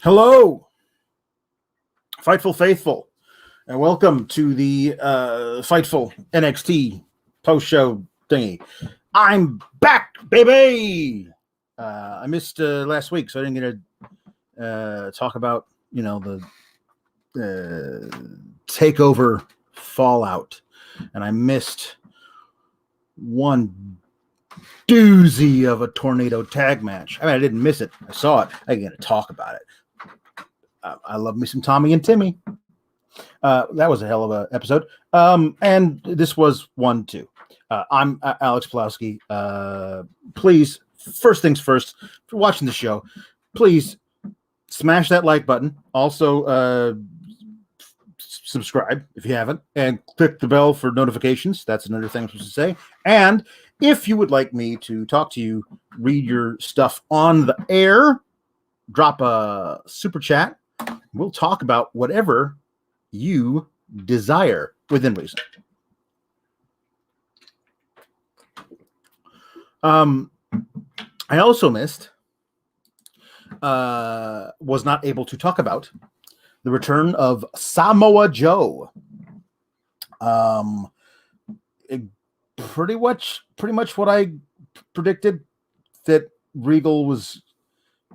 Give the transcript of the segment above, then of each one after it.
Hello, Fightful Faithful, and welcome to the Fightful NXT post-show thingy. I'm back, baby! I missed last week, so I didn't get to talk about, the takeover fallout, and I missed one doozy of a tornado tag match. I mean, I didn't miss it. I saw it. I didn't get to talk about it. I love me some Tommy and Timmy. That was a hell of an episode. And this was one too. I'm Alex Pawlowski. Please, first things first, if you're watching the show, please smash that like button. Also, subscribe if you haven't, and click the bell for notifications. That's another thing I'm supposed to say. And if you would like me to talk to you, read your stuff on the air, drop a super chat. We'll talk about whatever you desire within reason. I also missed, was not able to talk about the return of Samoa Joe. Pretty much what I predicted, that Regal was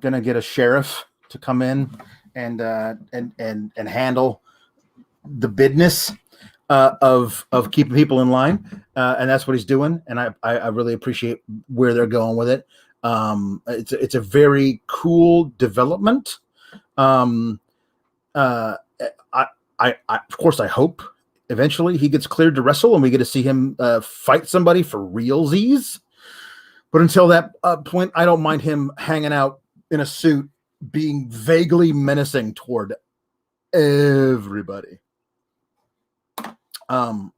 gonna get a sheriff to come in and handle the business of keeping people in line, and that's what he's doing. And I really appreciate where they're going with it. It's a very cool development. Of course, I hope eventually he gets cleared to wrestle and we get to see him fight somebody for realsies. But until that point, I don't mind him hanging out in a suit, being vaguely menacing toward everybody. Some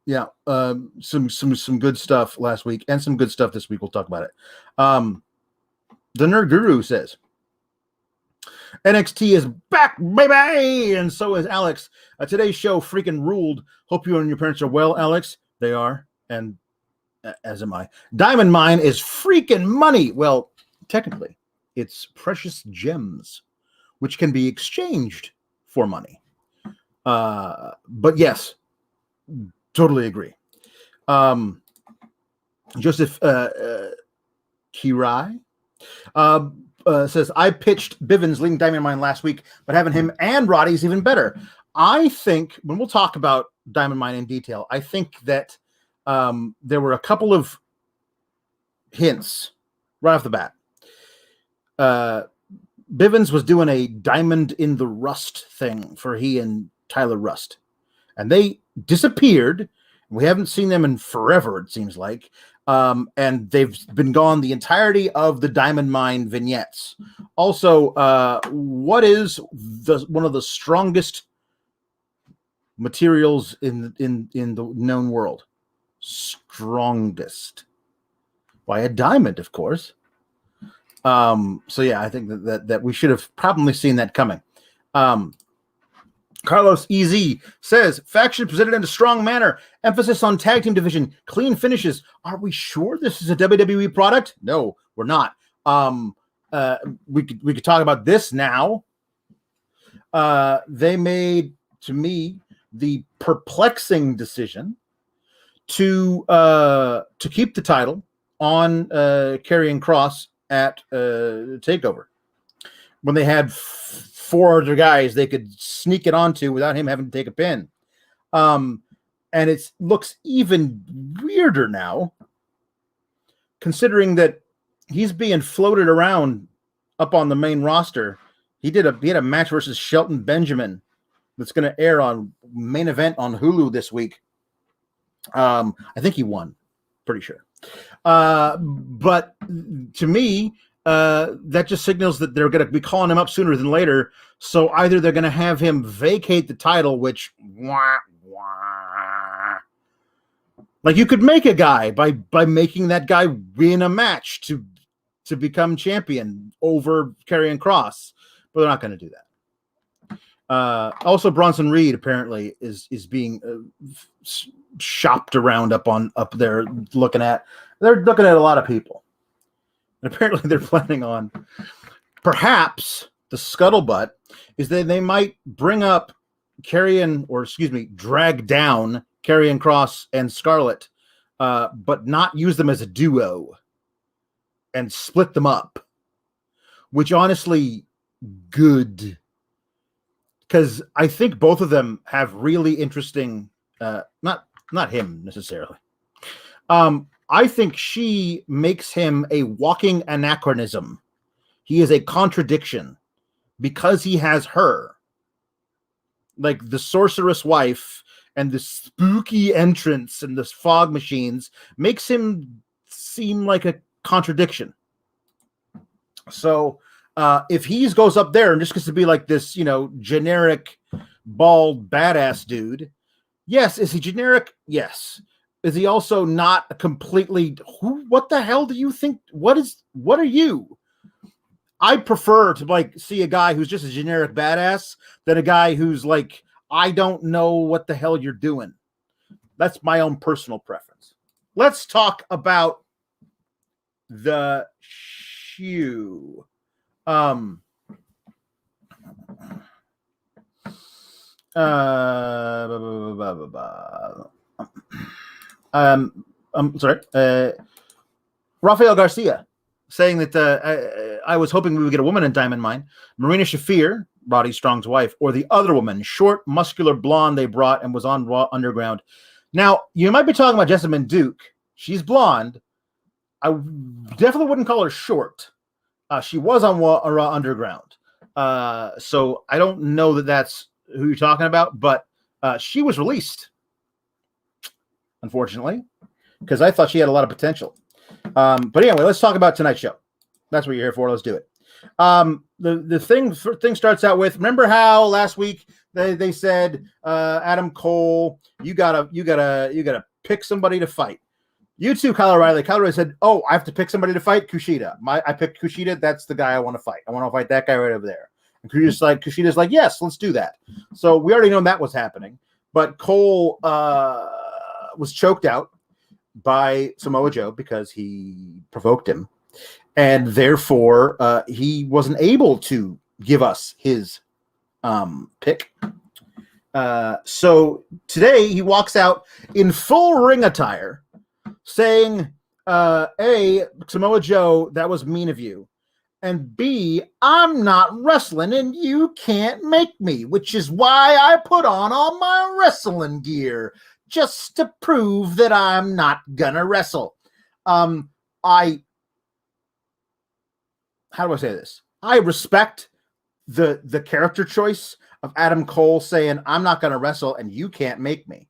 good stuff last week and some good stuff this week. We'll talk about it. The Nerd Guru says NXT is back, baby, and so is Alex. Today's show freaking ruled. Hope you and your parents are well, Alex. They are, and as am I. Diamond Mine is freaking money. Well, technically, it's precious gems, which can be exchanged for money. But yes, totally agree. Joseph Kirai says, I pitched Bivens leading Diamond Mine last week, but having him and Roddy is even better. I think, when we'll talk about Diamond Mine in detail, I think that there were a couple of hints right off the bat. Bivens was doing a Diamond in the Rust thing for he and Tyler Rust, and they disappeared. We haven't seen them in forever, it seems like. And they've been gone the entirety of the Diamond Mine vignettes. Also, what is one of the strongest materials in the known world? Strongest. Why, a diamond, of course. So yeah, I think that we should have probably seen that coming. Carlos EZ says, faction presented in a strong manner, emphasis on tag team division, clean finishes. Are we sure this is a WWE product? No, we're not. We could talk about this now. They made, to me, the perplexing decision to keep the title on Karrion Kross at TakeOver, when they had four other guys they could sneak it onto without him having to take a pin. And it looks even weirder now, considering that he's being floated around up on the main roster. He had a match versus Shelton Benjamin that's going to air on Main Event on Hulu this week. I think he won, pretty sure. But to me, that just signals that they're going to be calling him up sooner than later. So either they're going to have him vacate the title, which, like, you could make a guy by making that guy win a match to become champion over Karrion Kross, but they're not going to do that. Also, Bronson Reed apparently is being shopped around up there. They're looking at a lot of people. And apparently they're planning on perhaps the scuttlebutt is that they might bring up drag down Karrion Kross and Scarlett, but not use them as a duo and split them up, which honestly, good. Because I think both of them have really interesting, not him necessarily. I think she makes him a walking anachronism. He is a contradiction because he has her. Like the sorceress wife and the spooky entrance and the fog machines makes him seem like a contradiction. So if he goes up there and just gets to be like this, generic bald badass dude, yes. Is he generic? Yes. Is he also not completely, what the hell do you think? What are you? I prefer to see a guy who's just a generic badass than a guy who's like, I don't know what the hell you're doing. That's my own personal preference. Let's talk about the shoe. I'm sorry. Rafael Garcia saying that I was hoping we would get a woman in Diamond Mine. Marina Shafir, Roddy Strong's wife, or the other woman, short, muscular blonde they brought and was on Raw Underground. Now, you might be talking about Jessamine Duke. She's blonde. I definitely wouldn't call her short. She was on Raw Underground. So I don't know that that's who you're talking about, but she was released, unfortunately, because I thought she had a lot of potential. But anyway, let's talk about tonight's show. That's what you're here for. Let's do it. The thing starts out with, remember how last week they said, Adam Cole, you gotta pick somebody to fight. You too, Kyle O'Reilly. Kyle O'Reilly said, "Oh, I have to pick somebody to fight Kushida. I picked Kushida. That's the guy I want to fight. I want to fight that guy right over there." And Kushida's like, "Yes, let's do that." So we already know that was happening. But Cole was choked out by Samoa Joe because he provoked him, and therefore he wasn't able to give us his pick. So today he walks out in full ring attire, saying, A, Samoa Joe, that was mean of you. And B, I'm not wrestling and you can't make me, which is why I put on all my wrestling gear, just to prove that I'm not gonna wrestle. How do I say this? I respect the character choice of Adam Cole saying, I'm not gonna wrestle and you can't make me.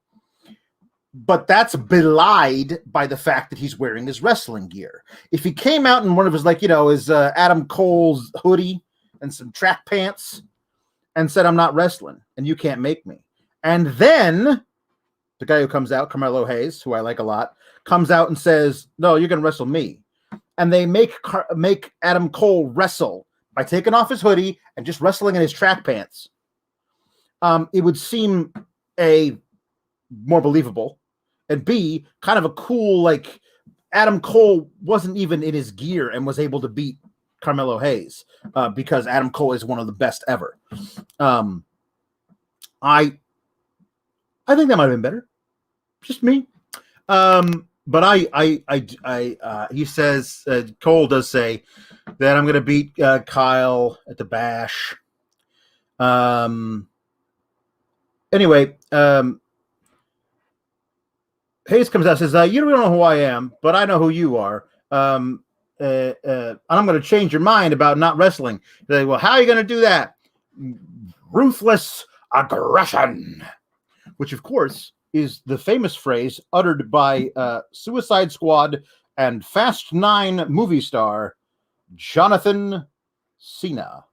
But that's belied by the fact that he's wearing his wrestling gear. If he came out in one of his, his Adam Cole's hoodie and some track pants and said, I'm not wrestling and you can't make me. And then the guy who comes out, Carmelo Hayes, who I like a lot, comes out and says, no, you're going to wrestle me. And they make Adam Cole wrestle by taking off his hoodie and just wrestling in his track pants. It would seem more believable, and B, kind of a cool, Adam Cole wasn't even in his gear and was able to beat Carmelo Hayes because Adam Cole is one of the best ever. I think that might have been better. Just me. But he says, Cole does say that I'm going to beat Kyle at the Bash. Anyway, Hayes comes out and says, you don't know who I am, but I know who you are. And I'm going to change your mind about not wrestling. They say, well, how are you going to do that? Ruthless aggression, which, of course, is the famous phrase uttered by Suicide Squad and Fast 9 movie star Jonathan Cena.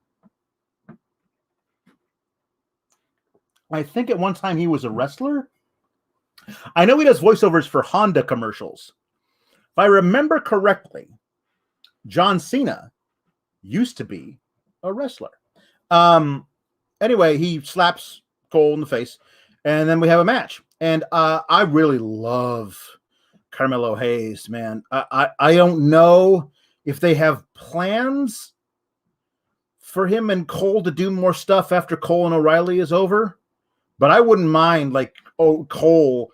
I think at one time he was a wrestler. I know he does voiceovers for Honda commercials. If I remember correctly, John Cena used to be a wrestler. Anyway, he slaps Cole in the face, and then we have a match. And I really love Carmelo Hayes, man. I don't know if they have plans for him and Cole to do more stuff after Cole and O'Reilly is over. But I wouldn't mind Cole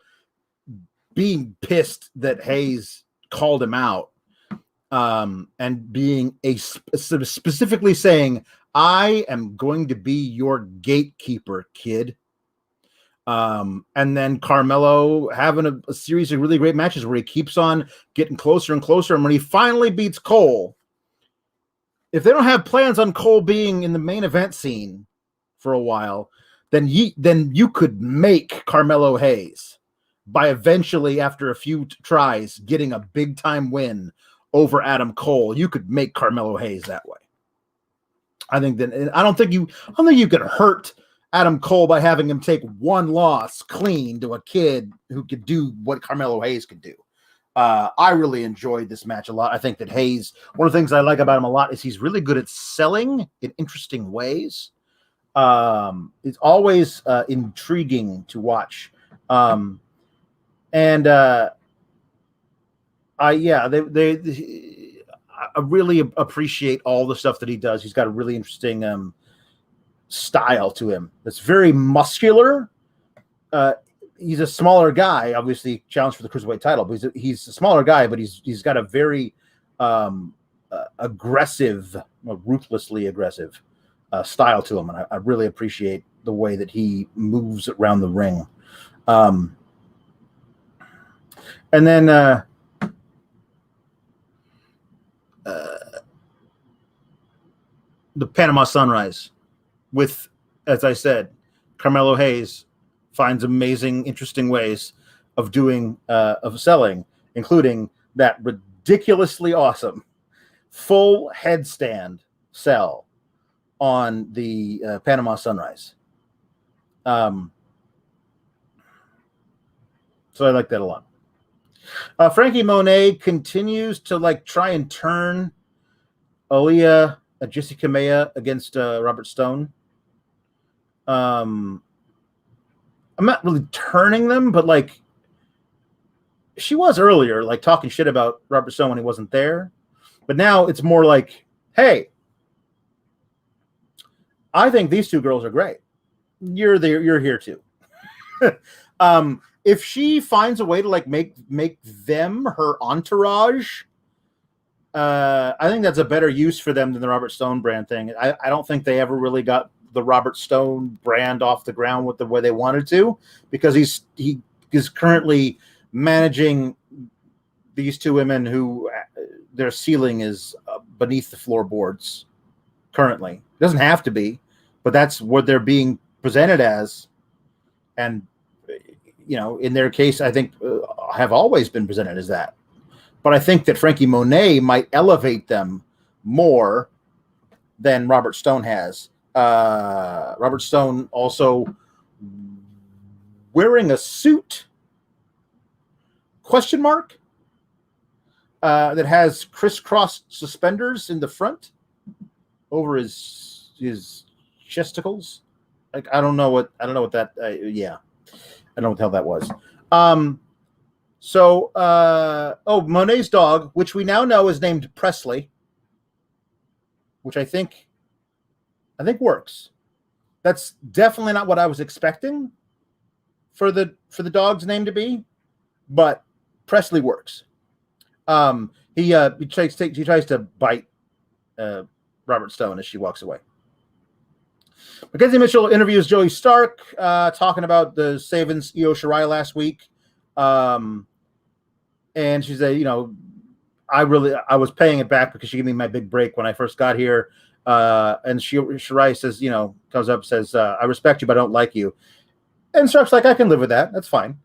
being pissed that Hayes called him out, and being specifically saying, "I am going to be your gatekeeper, kid." And then Carmelo having a series of really great matches where he keeps on getting closer and closer. And when he finally beats Cole, if they don't have plans on Cole being in the main event scene for a while, then you could make Carmelo Hayes by eventually, after a few tries, getting a big time win over Adam Cole. You could make Carmelo Hayes that way. I don't think you could hurt Adam Cole by having him take one loss clean to a kid who could do what Carmelo Hayes could do. I really enjoyed this match a lot. I think that Hayes, one of the things I like about him a lot is he's really good at selling in interesting ways. It's always intriguing to watch. I really appreciate all the stuff that he does. He's got a really interesting style to him that's very muscular. He's a smaller guy, obviously challenged for the cruiserweight title, but he's a smaller guy, but he's got a very aggressive, ruthlessly aggressive style to him, and I really appreciate the way that he moves around the ring. And then the Panama Sunrise with, as I said, Carmelo Hayes finds amazing, interesting ways of doing, of selling, including that ridiculously awesome full headstand sell on the Panama Sunrise. So I like that a lot. Frankie Monet continues to try and turn Aaliyah Jessica Maya against Robert Stone. I'm not really turning them, but she was earlier, talking shit about Robert Stone when he wasn't there. But now it's more like, hey, I think these two girls are great. You're there. You're here too. If she finds a way to make them her entourage, I think that's a better use for them than the Robert Stone brand thing. I don't think they ever really got the Robert Stone brand off the ground with the way they wanted to, because he is currently managing these two women who their ceiling is beneath the floorboards currently. It doesn't have to be, but that's what they're being presented as. And, in their case, I think have always been presented as that. But I think that Frankie Monet might elevate them more than Robert Stone has. Robert Stone also wearing a suit, ? That has crisscross suspenders in the front over his chesticles. I don't know what that. I don't know what the hell that was. Monet's dog, which we now know is named Presley, which I think works. That's definitely not what I was expecting for the dog's name to be, but Presley works. He tries to bite Robert Stone as she walks away. Mackenzie Mitchell interviews Joey Stark, talking about the Savins Io Shirai last week. And she said, I was paying it back because she gave me my big break when I first got here. And Shirai says, comes up and says, I respect you, but I don't like you. And Stark's like, I can live with that. That's fine.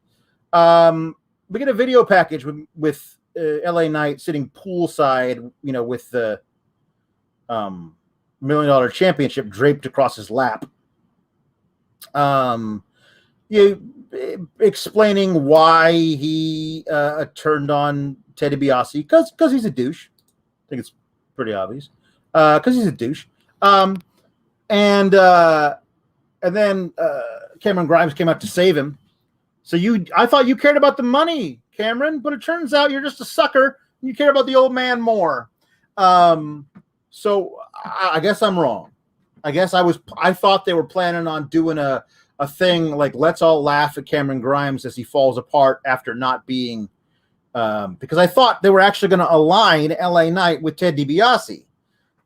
We get a video package with LA Knight sitting poolside, with the $1 million championship draped across his lap. Explaining why he turned on Ted DiBiase, because he's a douche. I think it's pretty obvious. Because he's a douche. And then Cameron Grimes came out to save him. So I thought you cared about the money, Cameron, but it turns out you're just a sucker. And you care about the old man more. So I guess I'm wrong. I guess I thought they were planning on doing a thing like let's all laugh at Cameron Grimes as he falls apart after not being because I thought they were actually going to align LA Knight with Ted DiBiase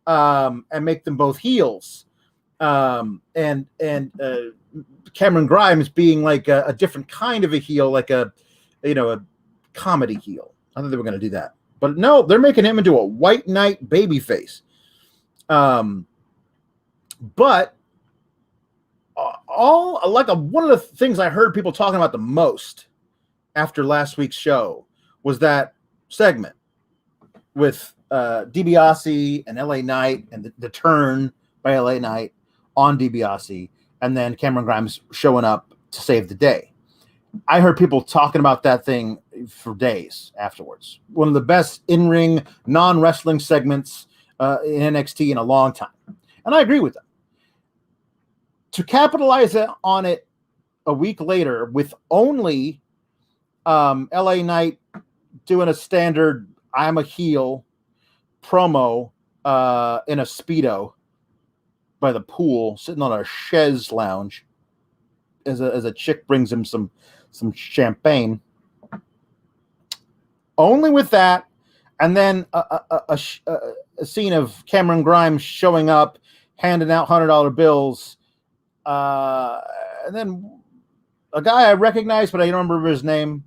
and make them both heels. And Cameron Grimes being like a different kind of a heel, like a comedy heel. I thought they were going to do that, but no, they're making him into a white knight babyface. But one of the things I heard people talking about the most after last week's show was that segment with DiBiase and LA Knight and the turn by LA Knight on DiBiase, and then Cameron Grimes showing up to save the day. I heard people talking about that thing for days afterwards. One of the best in-ring, non-wrestling segments in NXT in a long time. And I agree with them. To capitalize on it a week later with only LA Knight doing a standard I'm a heel promo in a Speedo by the pool, sitting on a chaise lounge as a chick brings him some champagne. Only with that, and then a scene of Cameron Grimes showing up, handing out $100 bills, and then a guy I recognize, but I don't remember his name.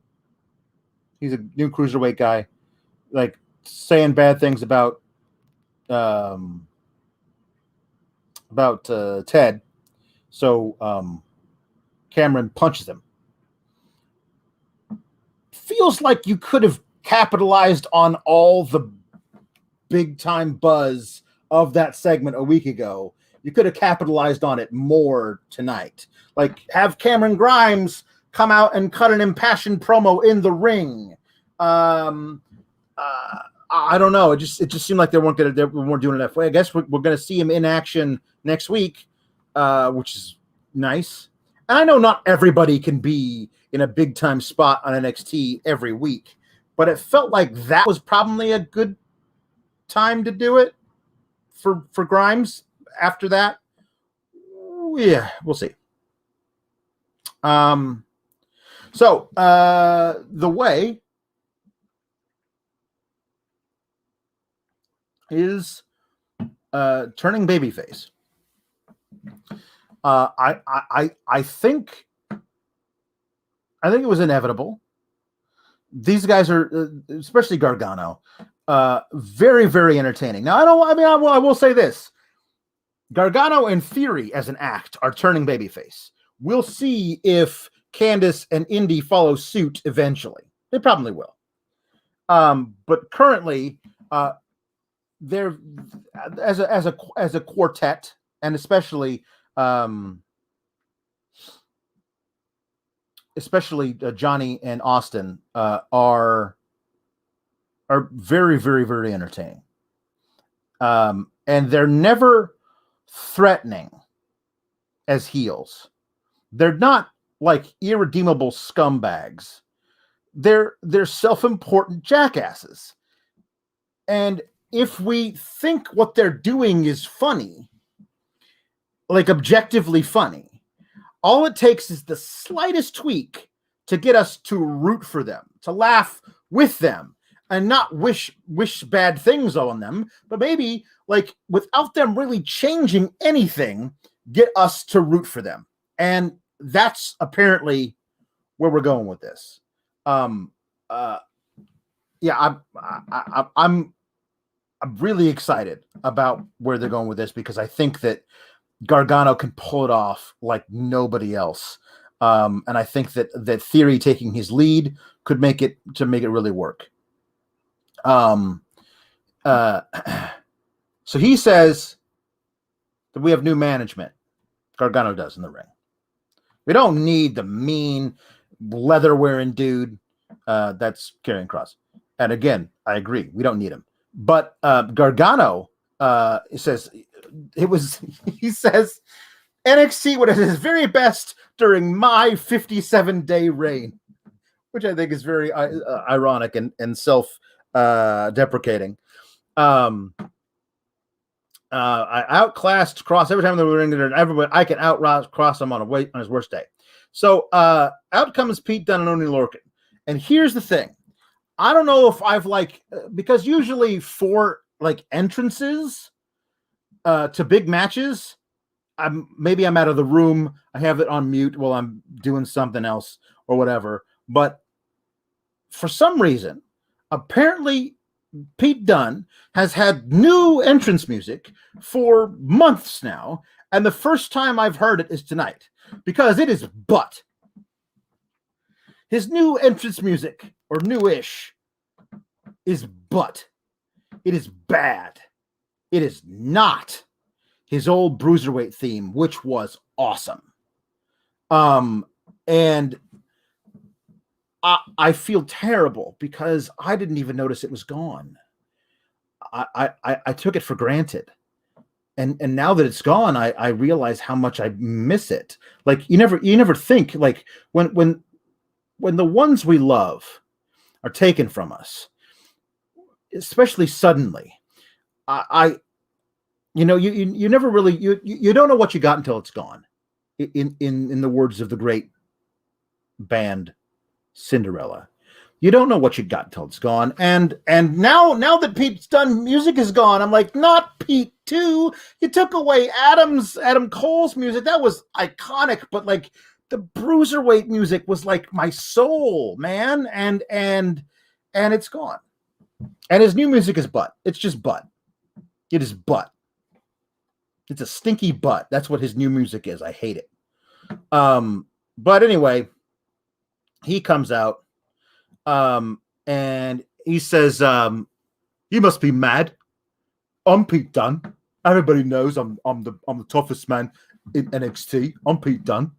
He's a new cruiserweight guy, like saying bad things about Ted. So Cameron punches him. Feels like you could have capitalized on all the big time buzz of that segment a week ago. You could have capitalized on it more tonight. Like have Cameron Grimes come out and cut an impassioned promo in the ring. I don't know. It just seemed like they weren't doing it that way. I guess we're going to see him in action next week, which is nice. And I know not everybody can be in a big time spot on NXT every week, but it felt like that was probably a good time to do it for Grimes. After that, yeah, we'll see. So the way is turning babyface. I think it was inevitable. These guys are, especially Gargano, very, very entertaining. Now, I will say this. Gargano and Theory as an act are turning babyface. We'll see if Candice and Indy follow suit eventually. They probably will. But currently, they're as a quartet, and especially Johnny and Austin are very, very, very entertaining. And they're never threatening as heels. They're not like irredeemable scumbags. They're self-important jackasses. And if we think what they're doing is funny, like objectively funny, all it takes is the slightest tweak to get us to root for them, to laugh with them, and not wish bad things on them, but maybe like without them really changing anything, get us to root for them. And that's apparently where we're going with this. I'm really excited about where they're going with this because I think that Gargano can pull it off like nobody else. And I think that Theory taking his lead could make it really work. So he says that we have new management. Gargano does in the ring. We don't need the mean leather wearing dude. That's Karrion Kross. And again, I agree. We don't need him. But Gargano says he says NXT would have his very best during my 57-day reign, which I think is very ironic and self deprecating. I outclassed Kross every time they were in there, and everybody I can outcross him on his worst day. So out comes Pete Dunne and Oney Lorcan. And here's the thing. I don't know if I've because usually for entrances to big matches, maybe I'm out of the room. I have it on mute while I'm doing something else or whatever. But for some reason, apparently Pete Dunne has had new entrance music for months now, and the first time I've heard it is tonight, because it is butt. His new entrance music, or new-ish, is butt. It is bad. It is not his old Bruiserweight theme, which was awesome. And I feel terrible because I didn't even notice it was gone. I took it for granted. And now that it's gone, I realize how much I miss it. Like you never think, like when the ones we love are taken from us, especially suddenly, you never really you don't know what you got until it's gone. In the words of the great band Cinderella, you don't know what you got until it's gone. And now that Pete's done, music is gone. I'm like, not Pete too. You took away Adam Cole's music. That was iconic, but like the Bruiserweight music was like my soul, man. And it's gone. And his new music is butt. It's just butt. It is butt. It's a stinky butt. That's what his new music is. I hate it. But anyway, he comes out, and he says, "You must be mad. I'm Pete Dunne. Everybody knows I'm the toughest man in NXT. I'm Pete Dunne.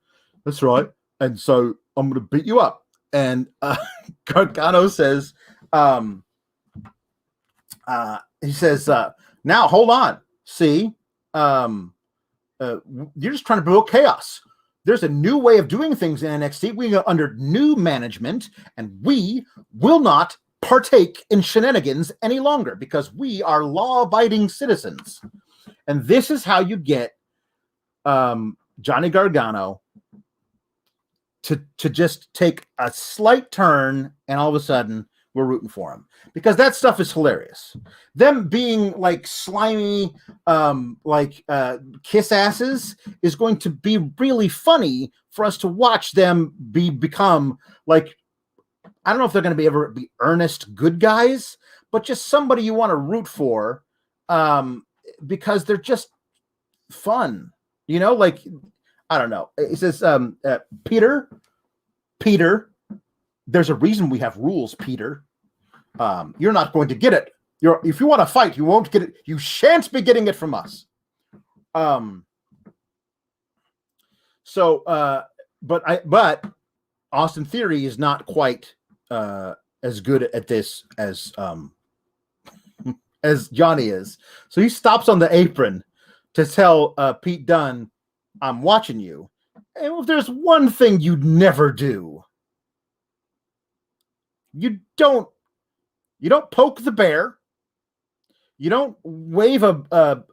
That's right. And so I'm going to beat you up." And Gargano says, he says, "Now hold on. See, you're just trying to provoke chaos. There's a new way of doing things in NXT. We are under new management, and we will not partake in shenanigans any longer because we are law-abiding citizens." And this is how you get Johnny Gargano to just take a slight turn, and all of a sudden we're rooting for him, because that stuff is hilarious. Them being like slimy, kiss asses is going to be really funny for us to watch them become like, I don't know if they're going to ever be earnest good guys, but just somebody you want to root for, because they're just fun, like, I don't know. It says, Peter, there's a reason we have rules, Peter. You're not going to get it. If you want to fight, you won't get it. You shan't be getting it from us. But Austin Theory is not quite as good at this as Johnny is. So he stops on the apron to tell Pete Dunne, "I'm watching you. And if there's one thing you'd never do, you don't poke the bear. You don't wave a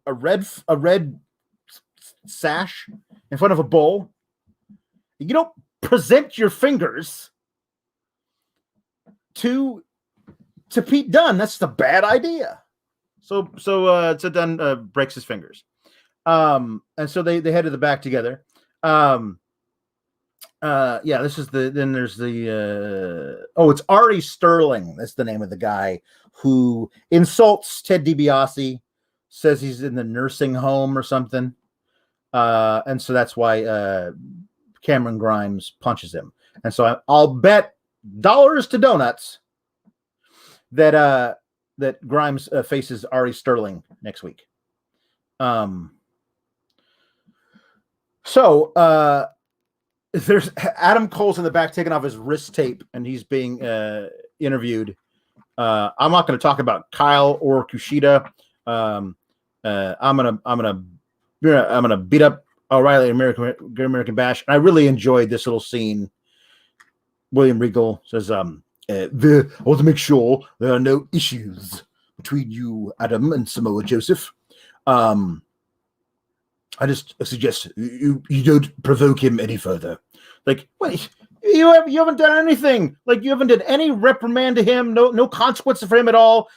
red sash in front of a bull. You don't present your fingers to Pete Dunne. That's the bad idea." So Dunne breaks his fingers. And so they head to the back together. This is then there's it's Ari Sterling. That's the name of the guy who insults Ted DiBiase, says he's in the nursing home or something. And so that's why Cameron Grimes punches him. And so I'll bet dollars to donuts that Grimes faces Ari Sterling next week. There's Adam Cole's in the back taking off his wrist tape, and he's being interviewed. I'm not going to talk about Kyle or Kushida. I'm gonna beat up O'Reilly American Bash. And I really enjoyed this little scene. William Regal says, "I want to make sure there are no issues between you, Adam, and Samoa Joseph. I just suggest you don't provoke him any further. Like, what? You haven't done anything. Like, you haven't done any reprimand to him. No consequences for him at all.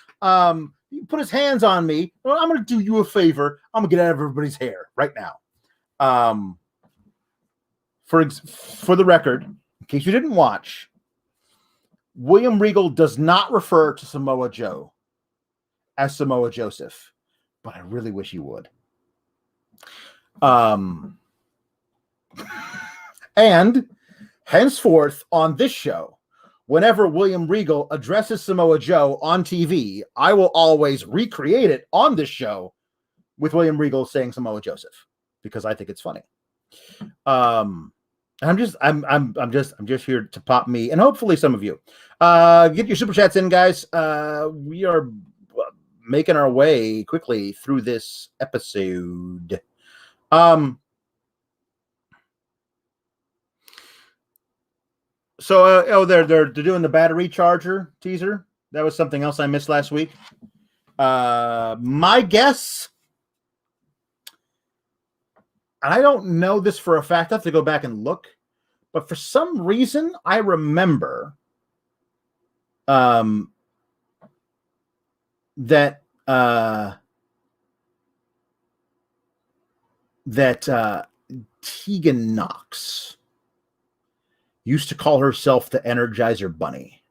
He put his hands on me. Well, I'm going to do you a favor. I'm going to get out of everybody's hair right now. For the record, in case you didn't watch, William Regal does not refer to Samoa Joe as Samoa Joseph, but I really wish he would. And henceforth on this show, whenever William Regal addresses Samoa Joe on TV, I will always recreate it on this show with William Regal saying Samoa Joseph, because I think it's funny. I'm just here to pop me, and hopefully some of you get your super chats in, guys. We are making our way quickly through this episode. So they're doing the battery charger teaser. That was something else I missed last week. My guess, and I don't know this for a fact, I have to go back and look, but for some reason I remember that Tegan Knox used to call herself the Energizer Bunny.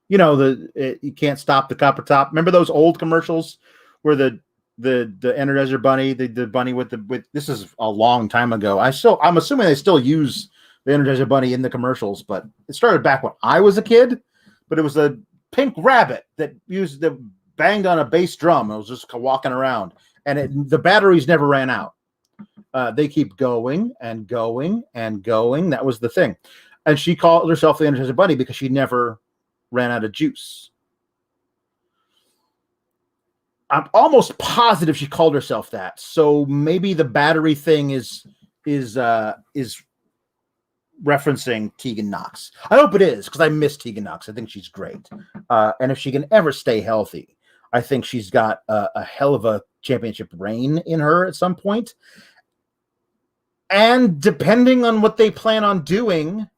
You know, you can't stop the copper top. Remember those old commercials where the Energizer Bunny, the bunny with this is a long time ago. I'm assuming they still use the Energizer Bunny in the commercials, but it started back when I was a kid. But it was a pink rabbit that banged on a bass drum. It was just walking around, and the batteries never ran out. They keep going and going and going. That was the thing. And she called herself the Energizer Bunny because she never ran out of juice. I'm almost positive she called herself that. So maybe the battery thing is referencing Tegan Knox. I hope it is, because I miss Tegan Knox. I think she's great. And if she can ever stay healthy, I think she's got a hell of a championship reign in her at some point. And depending on what they plan on doing,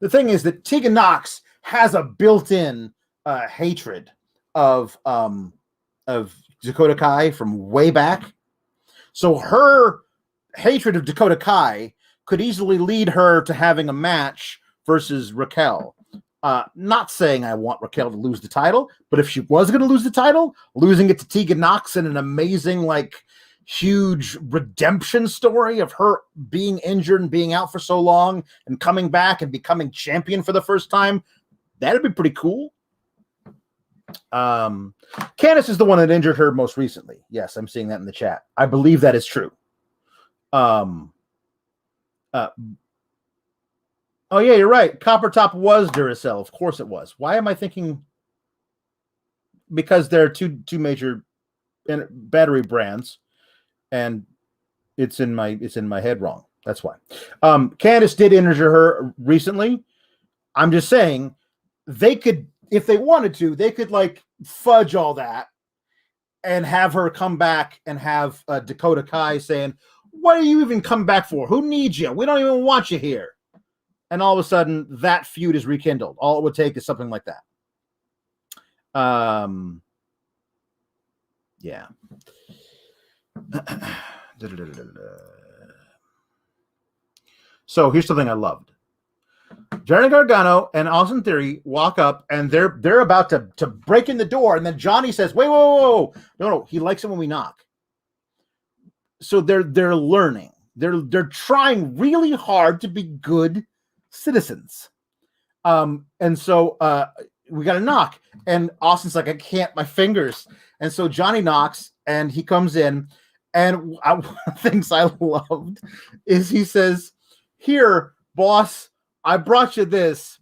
the thing is that Tegan Knox has a built-in hatred of Dakota Kai from way back. So her hatred of Dakota Kai could easily lead her to having a match versus Raquel. Not saying I want Raquel to lose the title, but if she was going to lose the title, losing it to Tegan Knox in an amazing, huge redemption story of her being injured and being out for so long and coming back and becoming champion for the first time, that'd be pretty cool. Candice is the one that injured her most recently. Yes, I'm seeing that in the chat. I believe that is true. Oh yeah, you're right. Copper Top was Duracell. Of course it was. Why am I thinking? Because there are two major battery brands, and it's in my head wrong. That's why. Candice did injure her recently. I'm just saying they could, if they wanted to, they could fudge all that and have her come back and have Dakota Kai saying, "What are you even come back for? Who needs you? We don't even want you here." And all of a sudden, that feud is rekindled. All it would take is something like that. Yeah. So here's something I loved. Johnny Gargano and Austin Theory walk up, and they're about to break in the door, and then Johnny says, "Wait, whoa. No, he likes it when we knock." So they're learning. They're trying really hard to be good citizens. And so we got to knock, and Austin's like, "I can't, my fingers." And so Johnny knocks, and he comes in, and one of the things I loved is he says, "Here, boss, I brought you this."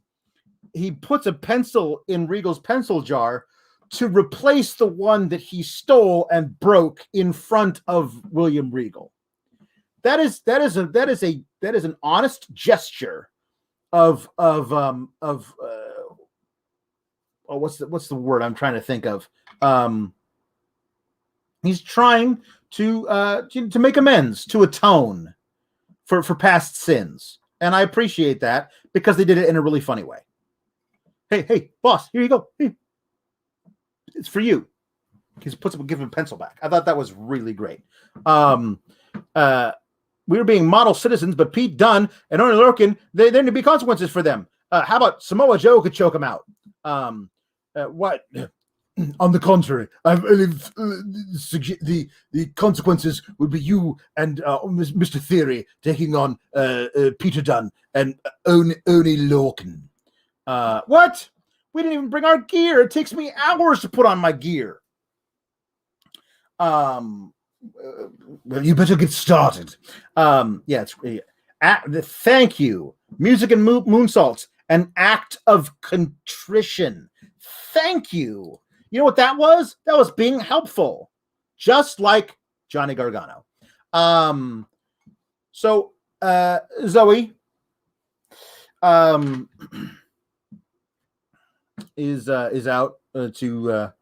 He puts a pencil in Regal's pencil jar to replace the one that he stole and broke in front of William Regal. That is an honest gesture of what's the word I'm trying to think of? He's trying to make amends, to atone for past sins. And I appreciate that because they did it in a really funny way. Hey, boss, here you go. Hey. It's for you. He gives him a pencil back. I thought that was really great. We were being model citizens, but Pete Dunne and Oney Lorcan, there need to be consequences for them. How about Samoa Joe could choke him out? What? On the contrary, the consequences would be you and Mr. Theory taking on Peter Dunne and Oney Lorcan. What? We didn't even bring our gear. It takes me hours to put on my gear. Well, you better get started. Thank you. Music and moonsaults, an act of contrition. Thank you. You know what that was? That was being helpful, just like Johnny Gargano. So Zoe is out to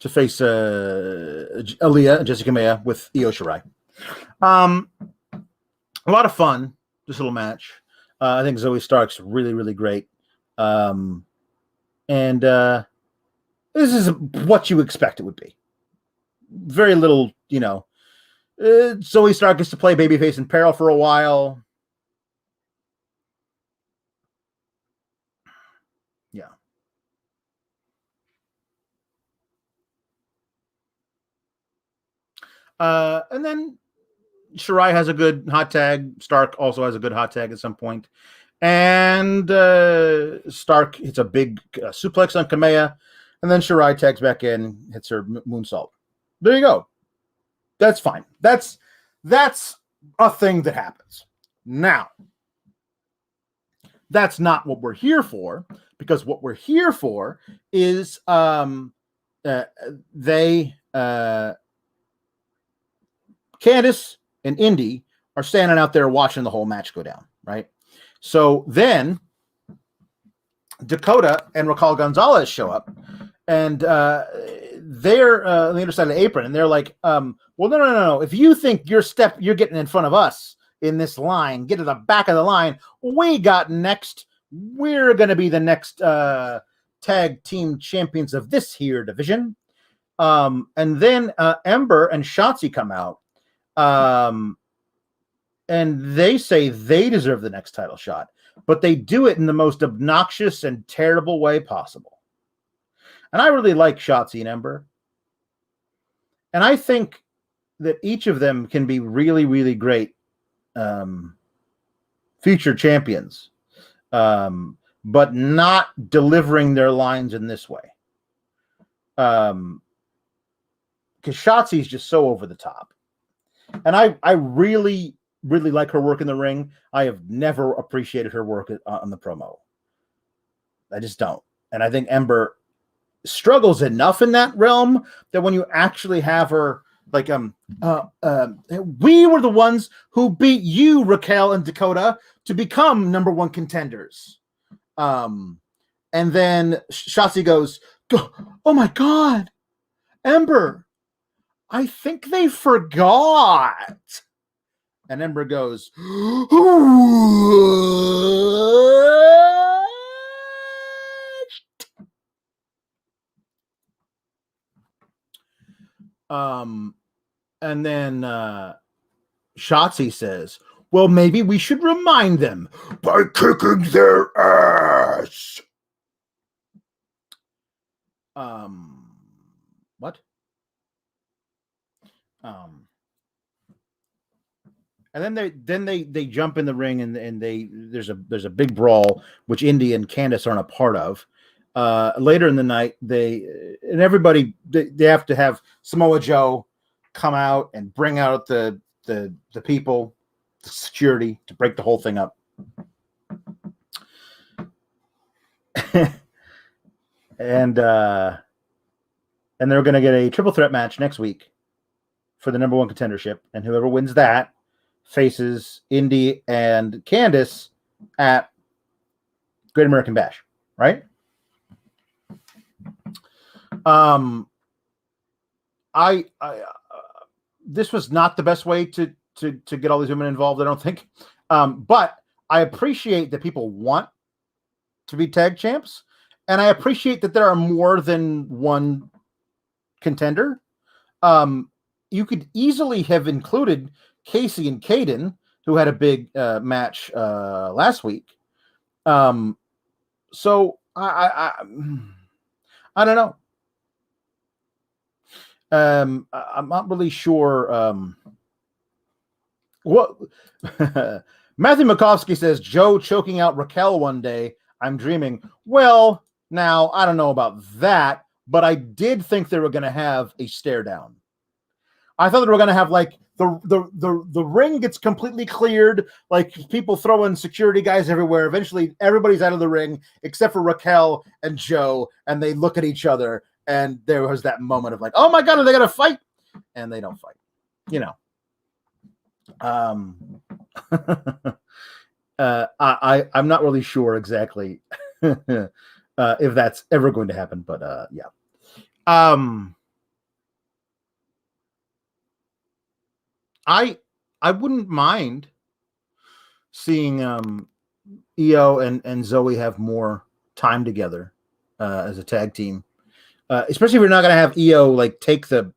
face Aaliyah and Jessica Maya with Io Shirai. A lot of fun, this little match. I think Zoe Stark's really, really great. And this is what you expect it would be. Very little, Zoe Stark gets to play babyface in peril for a while. Yeah. And then Shirai has a good hot tag. Stark also has a good hot tag at some point. And Stark hits a big suplex on Kamea. And then Shirai tags back in, hits her moonsault. There you go. That's fine. That's a thing that happens. Now, that's not what we're here for, because what we're here for is Candice and Indy are standing out there watching the whole match go down, right? So then Dakota and Raquel Gonzalez show up, and they're on the other side of the apron, and they're like, well, no. If you think you're getting in front of us in this line, get to the back of the line. We got next. We're going to be the next tag team champions of this here division. And then Ember and Shotzi come out. And they say they deserve the next title shot, but they do it in the most obnoxious and terrible way possible. And I really like Shotzi and Ember. And I think that each of them can be really, really great future champions, but not delivering their lines in this way. Because Shotzi's just so over the top. And I really, really like her work in the ring. I have never appreciated her work on the promo. I just don't. And I think Ember struggles enough in that realm that when you actually have her, like, we were the ones who beat you, Raquel and Dakota, to become number one contenders. And then Shotzi goes, oh my God, Ember, I think they forgot. And Ember goes, and then Shotzi says, well, maybe we should remind them by kicking their ass. What? And then they jump in the ring and there's a big brawl, which Indy and Candice aren't a part of. Later in the night, everybody have to have Samoa Joe come out and bring out the people, the security, to break the whole thing up. and they're going to get a triple threat match next week for the number one contendership, and whoever wins that faces Indy and Candice at Great American Bash, right? I this was not the best way to get all these women involved, I don't think. But I appreciate that people want to be tag champs, and I appreciate that there are more than one contender. You could easily have included Casey and Caden, who had a big match last week. So I don't know. I'm not really sure. What Matthew Makovsky says, Joe choking out Raquel one day. I'm dreaming. Well, now I don't know about that, but I did think they were going to have a stare down. I thought they were going to have like the ring gets completely cleared, like people throwing security guys everywhere. Eventually, everybody's out of the ring except for Raquel and Joe, and they look at each other, and there was that moment of like, oh my god, are they going to fight? And they don't fight, you know. I'm not really sure exactly if that's ever going to happen, but yeah. I wouldn't mind seeing Io and Zoe have more time together as a tag team, especially if you're not going to have Io like take the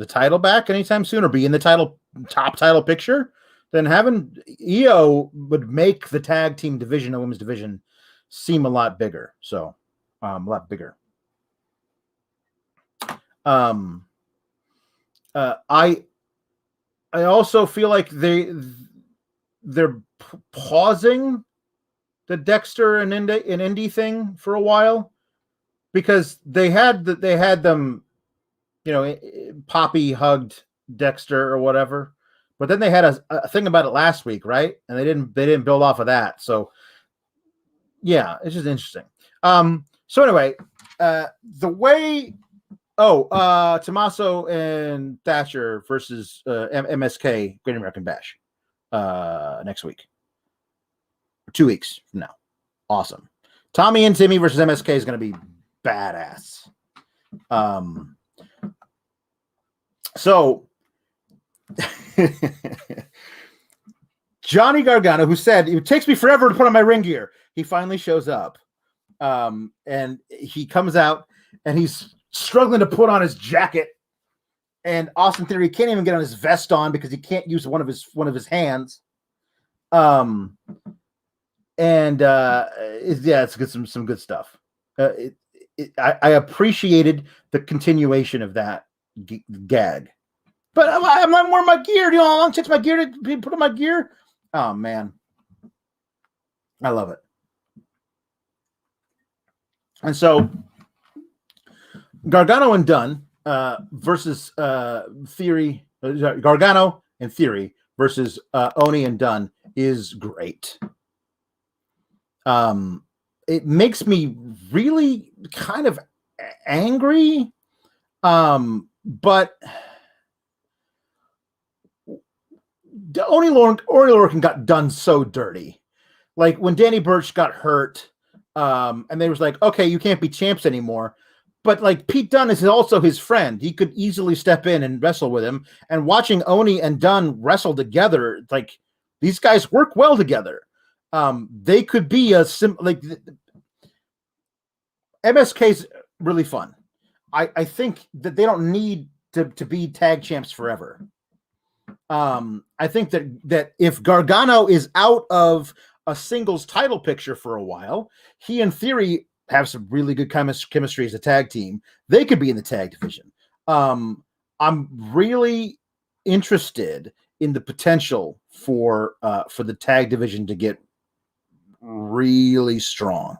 title back anytime soon or be in the top title picture. Then having Io would make the tag team division, the women's division, seem a lot bigger. So a lot bigger. I also feel like they're pausing the Dexter and Indy thing for a while because they had them, you know, Poppy hugged Dexter or whatever, but then they had a thing about it last week, right? And they didn't build off of that. So yeah, it's just interesting. So anyway, the way. Tommaso and Thatcher versus MSK, Great American Bash, next week. 2 weeks from now. Awesome. Tommy and Timmy versus MSK is going to be badass. So, Johnny Gargano, who said, it takes me forever to put on my ring gear, he finally shows up. And he comes out, and he's struggling to put on his jacket, and Austin Theory can't even get on his vest on because he can't use one of his hands. Yeah, it's good, some good stuff. I appreciated the continuation of that gag, but I'm not wearing my gear. Do you know how long it takes my gear to put on my gear? Oh man, I love it. And so Gargano and Dunn versus Theory. Gargano and Theory versus Oni and Dunn is great. It makes me really kind of angry, but Oni Lorcan got done so dirty. Like when Danny Burch got hurt, and they was like, okay, you can't be champs anymore. But like Pete Dunne is also his friend. He could easily step in and wrestle with him. And watching Oni and Dunn wrestle together, like these guys work well together. They could be MSK's really fun. I think that they don't need to be tag champs forever. I think that if Gargano is out of a singles title picture for a while, he and Theory have some really good chemistry as a tag team. They could be in the tag division. I'm really interested in the potential for the tag division to get really strong,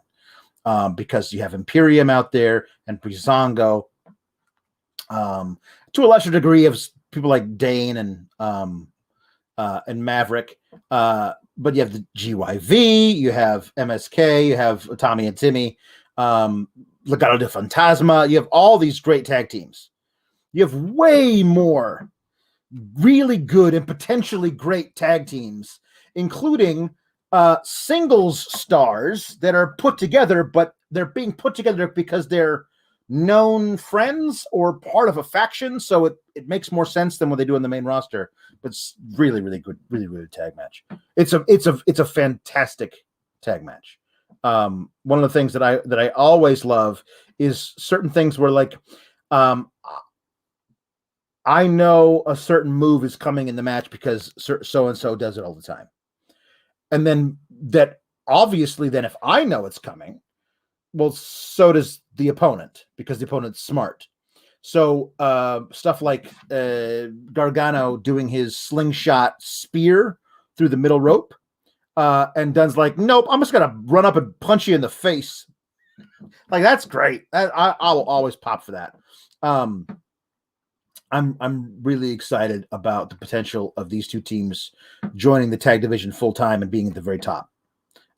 because you have Imperium out there and Breezango, to a lesser degree of people like Dane and Maverick. But you have the GYV, you have MSK, you have Tommy and Timmy, Legado de Fantasma. You have all these great tag teams. You have way more really good and potentially great tag teams, including singles stars that are put together, but they're being put together because they're known friends or part of a faction, so it makes more sense than what they do on the main roster. But it's really, really good, really, really tag match. It's a fantastic tag match. One of the things that I always love is certain things where like I know a certain move is coming in the match because so and so does it all the time, and then that obviously then if I know it's coming, well, so does the opponent because the opponent's smart. So stuff like Gargano doing his slingshot spear through the middle rope, and Dunn's like, nope, I'm just gonna run up and punch you in the face. Like that's great. I'll always pop for that. I'm really excited about the potential of these two teams joining the tag division full time and being at the very top.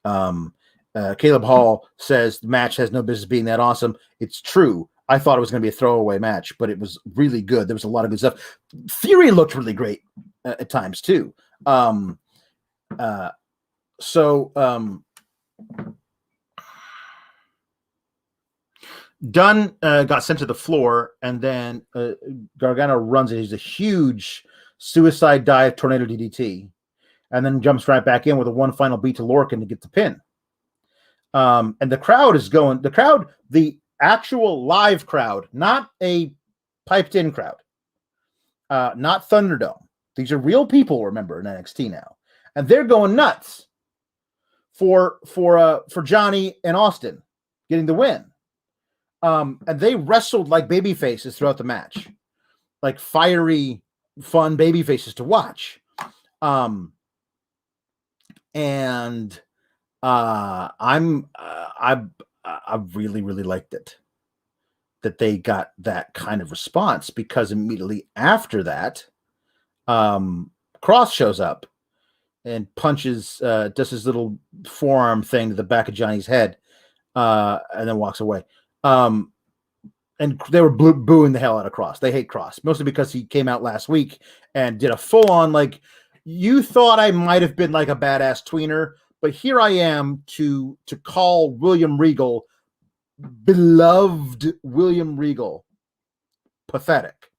Caleb Hall says the match has no business being that awesome. It's true. I thought it was going to be a throwaway match, but it was really good. There was a lot of good stuff. Theory looked really great at times too. Dunn got sent to the floor, and then Gargano runs it. He's a huge suicide dive tornado DDT, and then jumps right back in with a one final beat to Lorcan to get the pin. And the crowd is going. The actual live crowd, not a piped-in crowd, not Thunderdome. These are real people. Remember in NXT now, and they're going nuts for Johnny and Austin getting the win. And they wrestled like baby faces throughout the match, like fiery, fun baby faces to watch. I really, really liked it that they got that kind of response, because immediately after that, Kross shows up and punches, does his little forearm thing to the back of Johnny's head, and then walks away. And they were booing the hell out of Kross. They hate Kross, mostly because he came out last week and did a full-on, like, you thought I might have been like a badass tweener, but here I am to call William Regal, beloved William Regal, pathetic.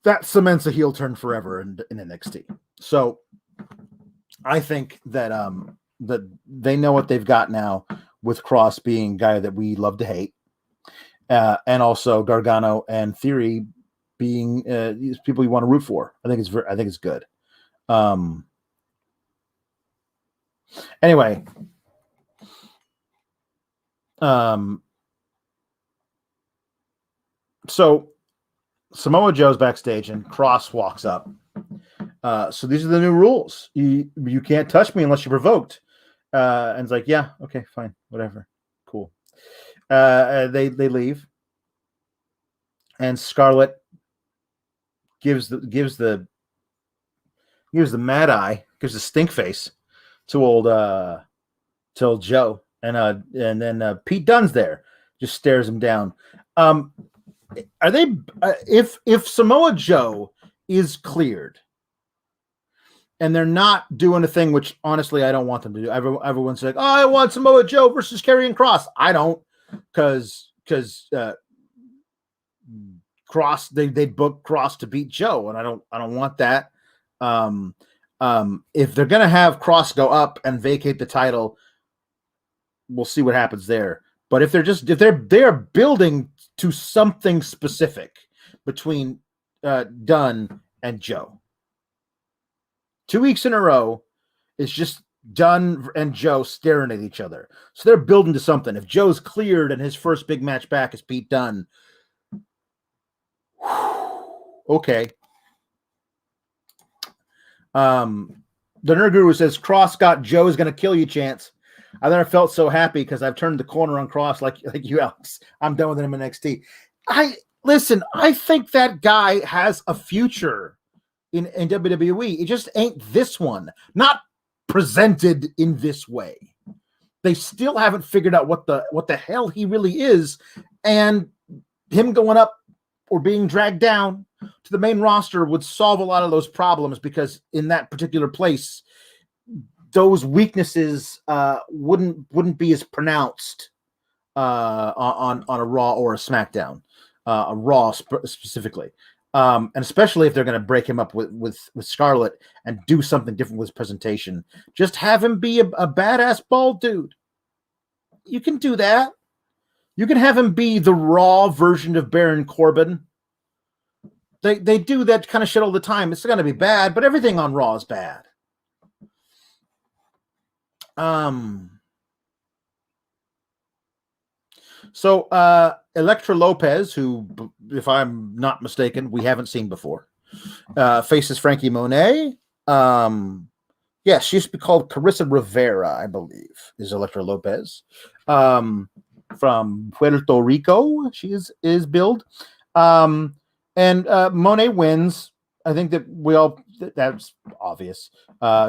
That cements a heel turn forever in NXT. So I think that that they know what they've got now, with Kross being a guy that we love to hate, and also Gargano and Theory being people you want to root for. I think it's good. Anyway, so Samoa Joe's backstage and Kross walks up. So these are the new rules. You can't touch me unless you're provoked. And it's like, yeah, okay, fine, whatever, cool. They leave, and Scarlett gives the mad eye, gives the stink face to old Joe, and then Pete Dunne's there, just stares him down. Are they if Samoa Joe is cleared, and they're not doing a thing, which honestly I don't want them to do. Everyone's like, oh, I want Samoa Joe versus Karrion Kross. I don't, because Kross, they'd book Kross to beat Joe, and I don't want that. If they're gonna have Kross go up and vacate the title, we'll see what happens there. But if they're building to something specific between Dunne and Joe, 2 weeks in a row is just Dunne and Joe staring at each other. So they're building to something. If Joe's cleared and his first big match back is Pete Dunne, okay. The Nerd Guru says Kross got Joe's gonna kill you chance. I've never felt so happy because I've turned the corner on Kross like you, Alex. I'm done with him in NXT. I think that guy has a future in WWE. It just ain't this one. Not presented in this way. They still haven't figured out what the hell he really is, and him going up or being dragged down to the main roster would solve a lot of those problems, because in that particular place, those weaknesses wouldn't be as pronounced on a Raw or a SmackDown, a Raw specifically. And especially if they're going to break him up with Scarlett and do something different with his presentation, just have him be a badass bald dude. You can do that. You can have him be the Raw version of Baron Corbin. They do that kind of shit all the time. It's going to be bad, but everything on Raw is bad. So Elektra Lopez, who, if I'm not mistaken, we haven't seen before, faces Frankie Monet. Yes, she used to be called Carissa Rivera, I believe, is Elektra Lopez. From Puerto Rico, she is billed. And Monet wins. I think that that's obvious.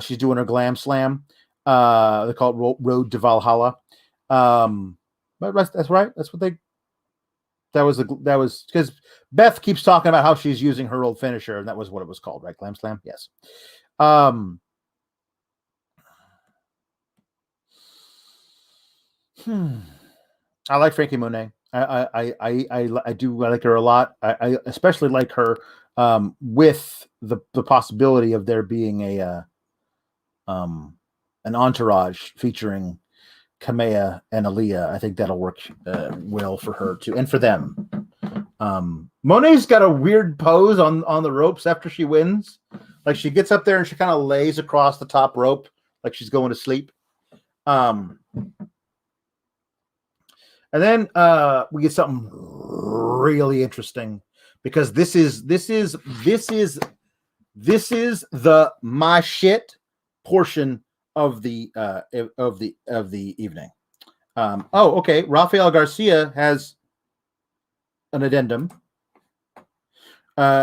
She's doing her glam slam. They call it Road to Valhalla. But that's right. That's what that was because Beth keeps talking about how she's using her old finisher, and that was what it was called, right? Glam slam. Yes. I like Frankie Monet. I do like her a lot. I especially like her with the possibility of there being an entourage featuring Kamea and Aaliyah. I think that'll work well for her too, and for them. Monet's got a weird pose on the ropes after she wins. Like she gets up there and she kind of lays across the top rope like she's going to sleep. And then we get something really interesting because this is the my shit portion of the evening. Okay. Rafael Garcia has an addendum.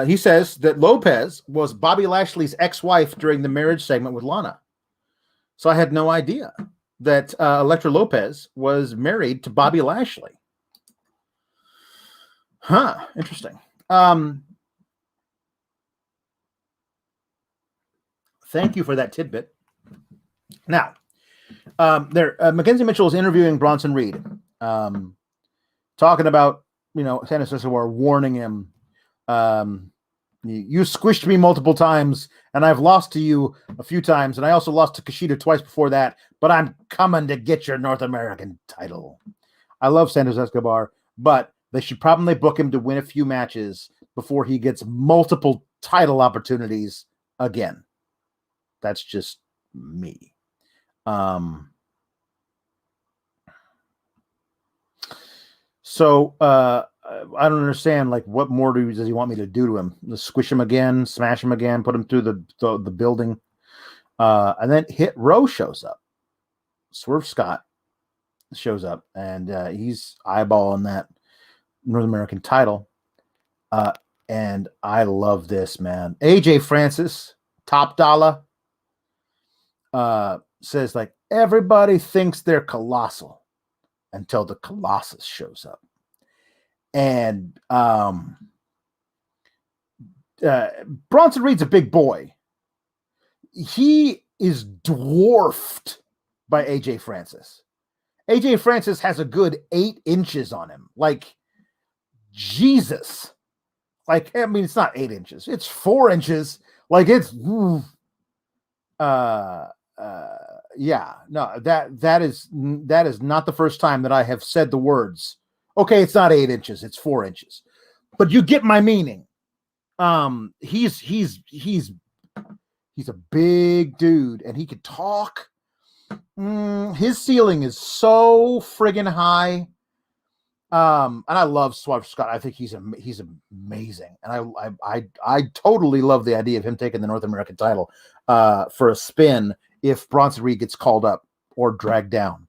He says that Lopez was Bobby Lashley's ex-wife during the marriage segment with Lana. So I had no idea that Elektra Lopez was married to Bobby Lashley. Interesting. Thank you for that tidbit. Now, Mackenzie Mitchell is interviewing Bronson Reed, talking about, Santos Escobar warning him, you squished me multiple times, and I've lost to you a few times, and I also lost to Kushida twice before that, but I'm coming to get your North American title. I love Santos Escobar, but they should probably book him to win a few matches before he gets multiple title opportunities again. That's just me. So I don't understand, like, what more does he want me to do to him? Squish him again, smash him again, put him through the building. And then Hit Row shows up. Swerve Scott shows up, and he's eyeballing that North American title. And I love this, man. AJ Francis, Top Dollar, says, like, everybody thinks they're colossal until the Colossus shows up. And Bronson Reed's a big boy. He is dwarfed by AJ Francis. AJ Francis has a good 8 inches on him. Like, Jesus. Like, I mean, it's not 8 inches. It's 4 inches. Like, it's yeah, no, that is not the first time that I have said the words, okay, it's not 8 inches, it's 4 inches. But you get my meaning. He's a big dude, and he could talk. His ceiling is so friggin' high. And I love Swerve Scott. I think he's amazing. And I totally love the idea of him taking the North American title for a spin if Bronson Reed gets called up or dragged down.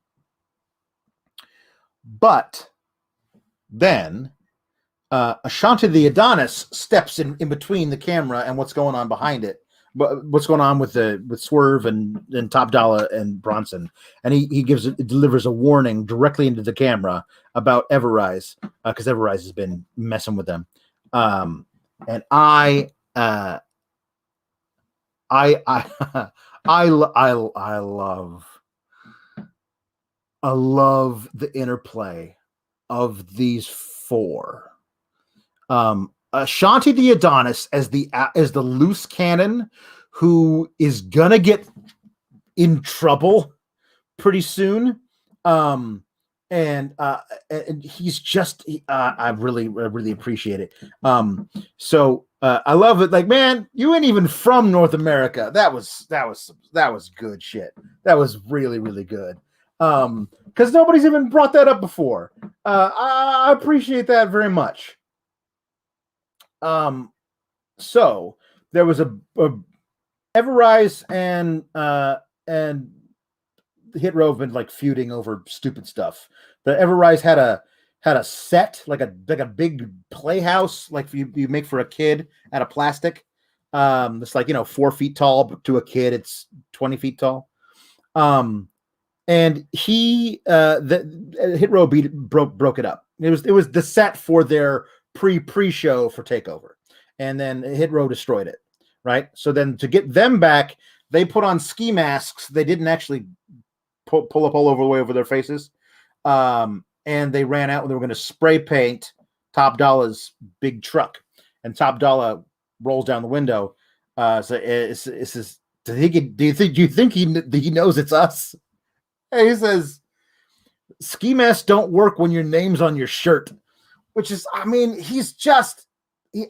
But then Ashanti the Adonis steps in between the camera and what's going on behind it. But what's going on with Swerve and Top Dollar and Bronson, and he delivers a warning directly into the camera about Everrise, because Everrise has been messing with them, and I love the interplay of these four. Ashanti the Adonis as the loose cannon who is gonna get in trouble pretty soon. And he's just I really appreciate it. I love it. Like, man, you ain't even from North America. That was good shit. That was really good. Because nobody's even brought that up before. I appreciate that very much. So there was a Everrise and Hit Row have been like feuding over stupid stuff. The Everrise had a set, like a big playhouse, like you make for a kid out of plastic. It's like 4 feet tall, but to a kid it's 20 feet tall. And he the Hit Row broke it up. It was the set for their pre-show for Takeover, and then Hit Row destroyed it. Right. So then to get them back, they put on ski masks. They didn't actually pull up all over the way over their faces. And they ran out and they were going to spray paint Top Dolla's big truck. And Top Dollar rolls down the window. Do you think he knows it's us? And he says, ski masks don't work when your name's on your shirt, which is, I mean,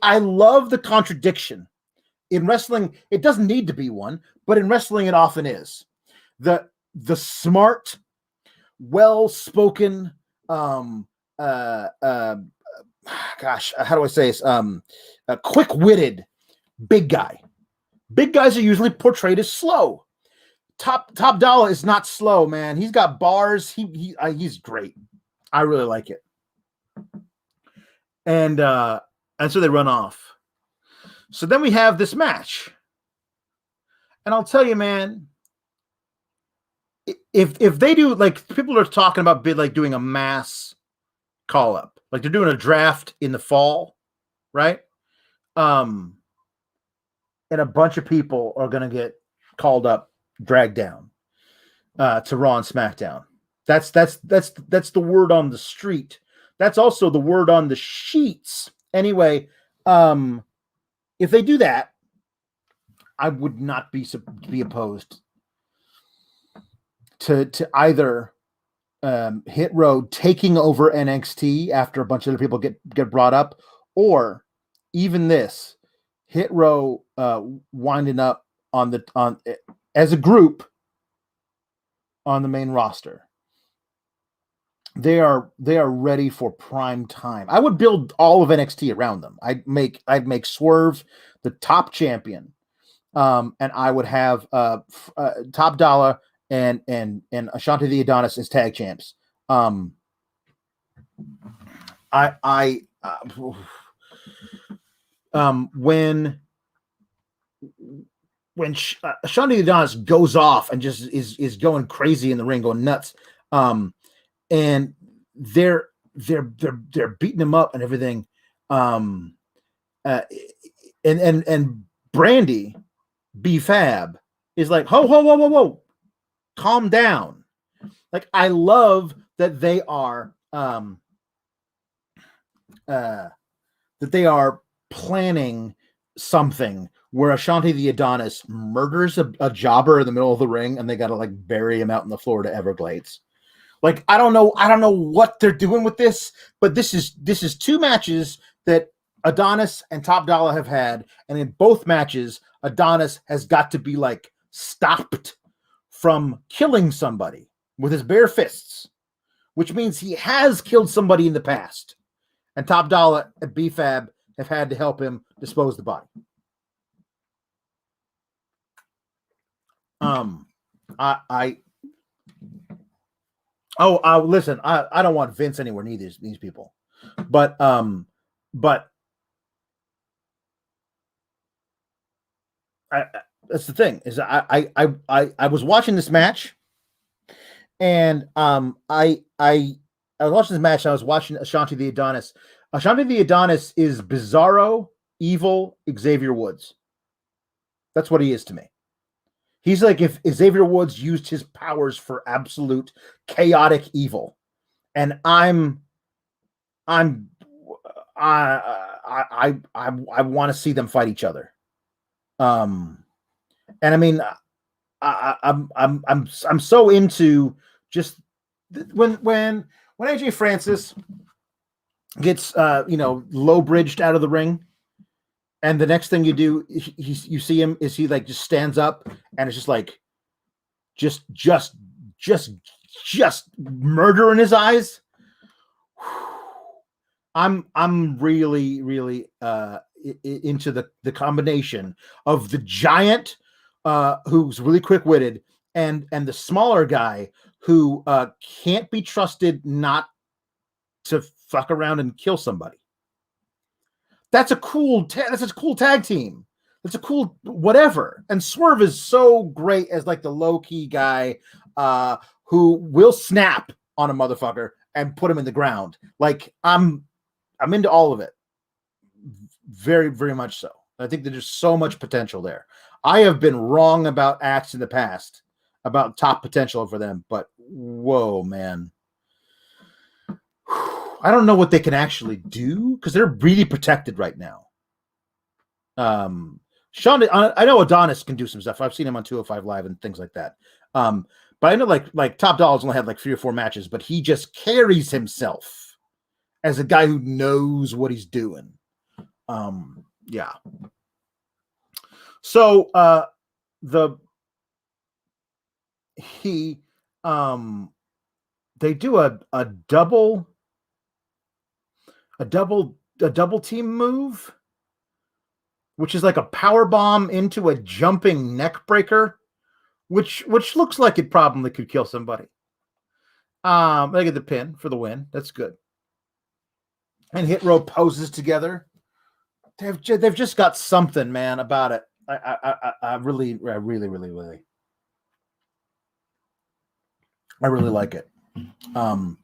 I love the contradiction. In wrestling, it doesn't need to be one, but in wrestling, it often is. The smart, well-spoken, gosh, how do I say this? Quick-witted big guy. Big guys are usually portrayed as slow. Top Dollar is not slow, man. He's got bars. He's great. I really like it. And so they run off. So then we have this match. And I'll tell you, man, if they do, like, people are talking about doing a mass call up, like they're doing a draft in the fall, right? And a bunch of people are going to get called up, dragged down to Raw and SmackDown. That's the word on the street. That's also the word on the sheets. Anyway, if they do that, I would not be opposed to either Hit Row taking over NXT after a bunch of other people get brought up, or even this Hit Row winding up on as a group on the main roster. They are ready for prime time. I would build all of NXT around them. I'd make Swerve the top champion, and I would have Top Dollar and Ashanti the Adonis as tag champs. When Ashanti the Adonis goes off and just is going crazy in the ring, going nuts. And they're beating him up and everything. And Brandy B-Fab is like, whoa, calm down. Like, I love that they are planning something where Ashanti the Adonis murders a jobber in the middle of the ring, and they got to like bury him out in the Florida Everglades. Like, I don't know what they're doing with this, but this is 2 matches that Adonis and Top Dollar have had, and in both matches, Adonis has got to be like stopped from killing somebody with his bare fists, which means he has killed somebody in the past, and Top Dollar and B-Fab have had to help him dispose the body. Listen, I don't want Vince anywhere near these people, but that's the thing is I was watching this match, and I was watching this match. And I was watching Ashanti the Adonis. Ashanti the Adonis is Bizarro, evil Xavier Woods. That's what he is to me. He's like if Xavier Woods used his powers for absolute chaotic evil, and I'm I'm I want to see them fight each other. And I mean, I'm so into just when AJ Francis gets low bridged out of the ring, and the next thing you do, you see him is he like just stands up and it's just like just murder in his eyes. I'm really into the combination of the giant who's really quick-witted and the smaller guy who can't be trusted not to fuck around and kill somebody. That's a cool tag team. That's a cool whatever. And Swerve is so great as like the low-key guy who will snap on a motherfucker and put him in the ground. Like I'm into all of it. Very, very much so. I think there's so much potential there. I have been wrong about acts in the past about top potential for them, but whoa, man. I don't know what they can actually do because they're really protected right now. Sean, I know Adonis can do some stuff. I've seen him on 205 Live and things like that. But I know like Top Dollar's only had like 3 or 4 matches, but he just carries himself as a guy who knows what he's doing. Yeah. So they do a double team move, which is like a power bomb into a jumping neck breaker, which looks like it probably could kill somebody. They get the pin for the win. That's good. And Hit Row poses together. They've just got something, man, about it. I really like it. I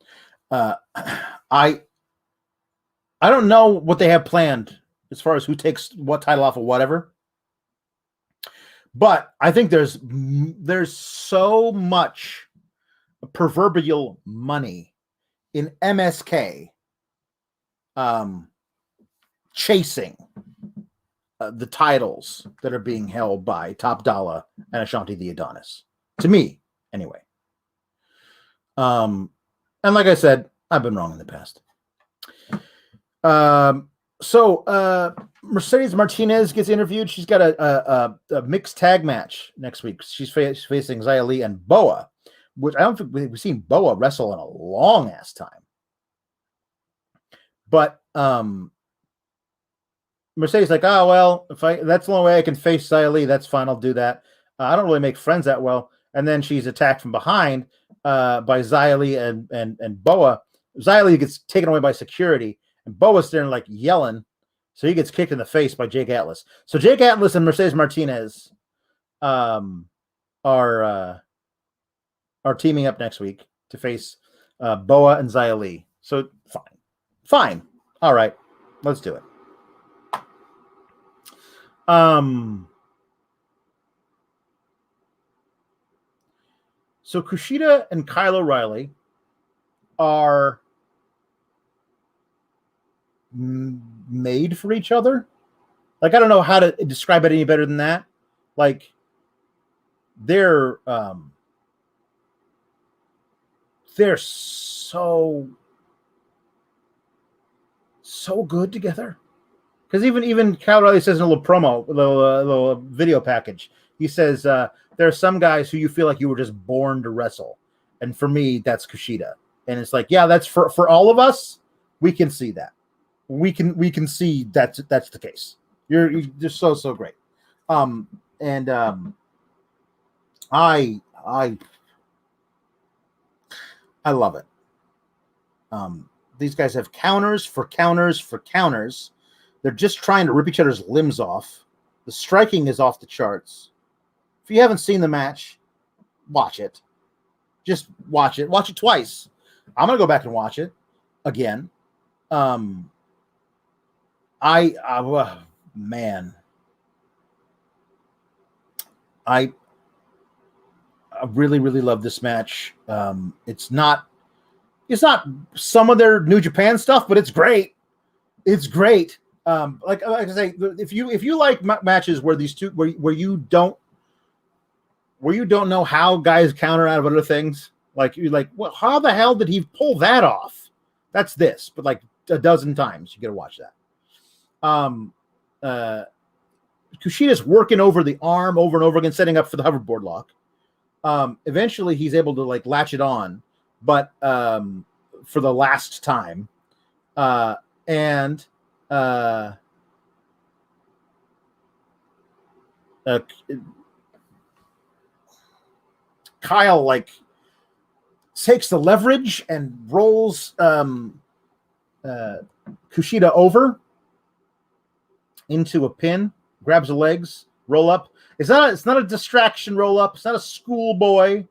don't know what they have planned as far as who takes what title off of whatever, but I think there's so much proverbial money in MSK chasing the titles that are being held by Top Dollar and Ashanti the Adonis. To me, anyway. And like I said, I've been wrong in the past. So Mercedes Martinez gets interviewed. She's got a mixed tag match next week. She's facing Xia Li and Boa, which I don't think we've seen Boa wrestle in a long ass time. But Mercedes like, oh well, that's the only way I can face Xia Li, that's fine, I'll do that. I don't really make friends that well. And then she's attacked from behind by Xia Li and Boa. Xia Li gets taken away by security, and Boa's there like yelling, so he gets kicked in the face by Jake Atlas. So Jake Atlas and Mercedes Martinez are teaming up next week to face Boa and Xia Li. So fine, all right, let's do it. So Kushida and Kyle O'Reilly are made for each other. Like, I don't know how to describe it any better than that. Like, they're so good together. Because even Kyle O'Reilly says in a little promo, a little video package, he says there are some guys who you feel like you were just born to wrestle, and for me, that's Kushida. And it's like, yeah, that's for all of us. We can see that. We can see that's the case. You're just so great. I love it. These guys have counters for counters for counters. They're just trying to rip each other's limbs off. The striking is off the charts. If you haven't seen the match, watch it. Just watch it. Watch it twice. I'm going to go back and watch it again. Man, I really love this match. It's not It's not some of their New Japan stuff, but it's great. It's great. Like I say, if you like matches where these two where you don't know how guys counter out of other things, like you're like, well, how the hell did he pull that off? That's this, but like a dozen times you got to watch that. Kushida's working over the arm over and over again, setting up for the hoverboard lock. Eventually, he's able to like latch it on, but for the last time, and Kyle like takes the leverage and rolls Kushida over into a pin, grabs the legs, roll up. It's not a distraction roll up. It's not a schoolboy.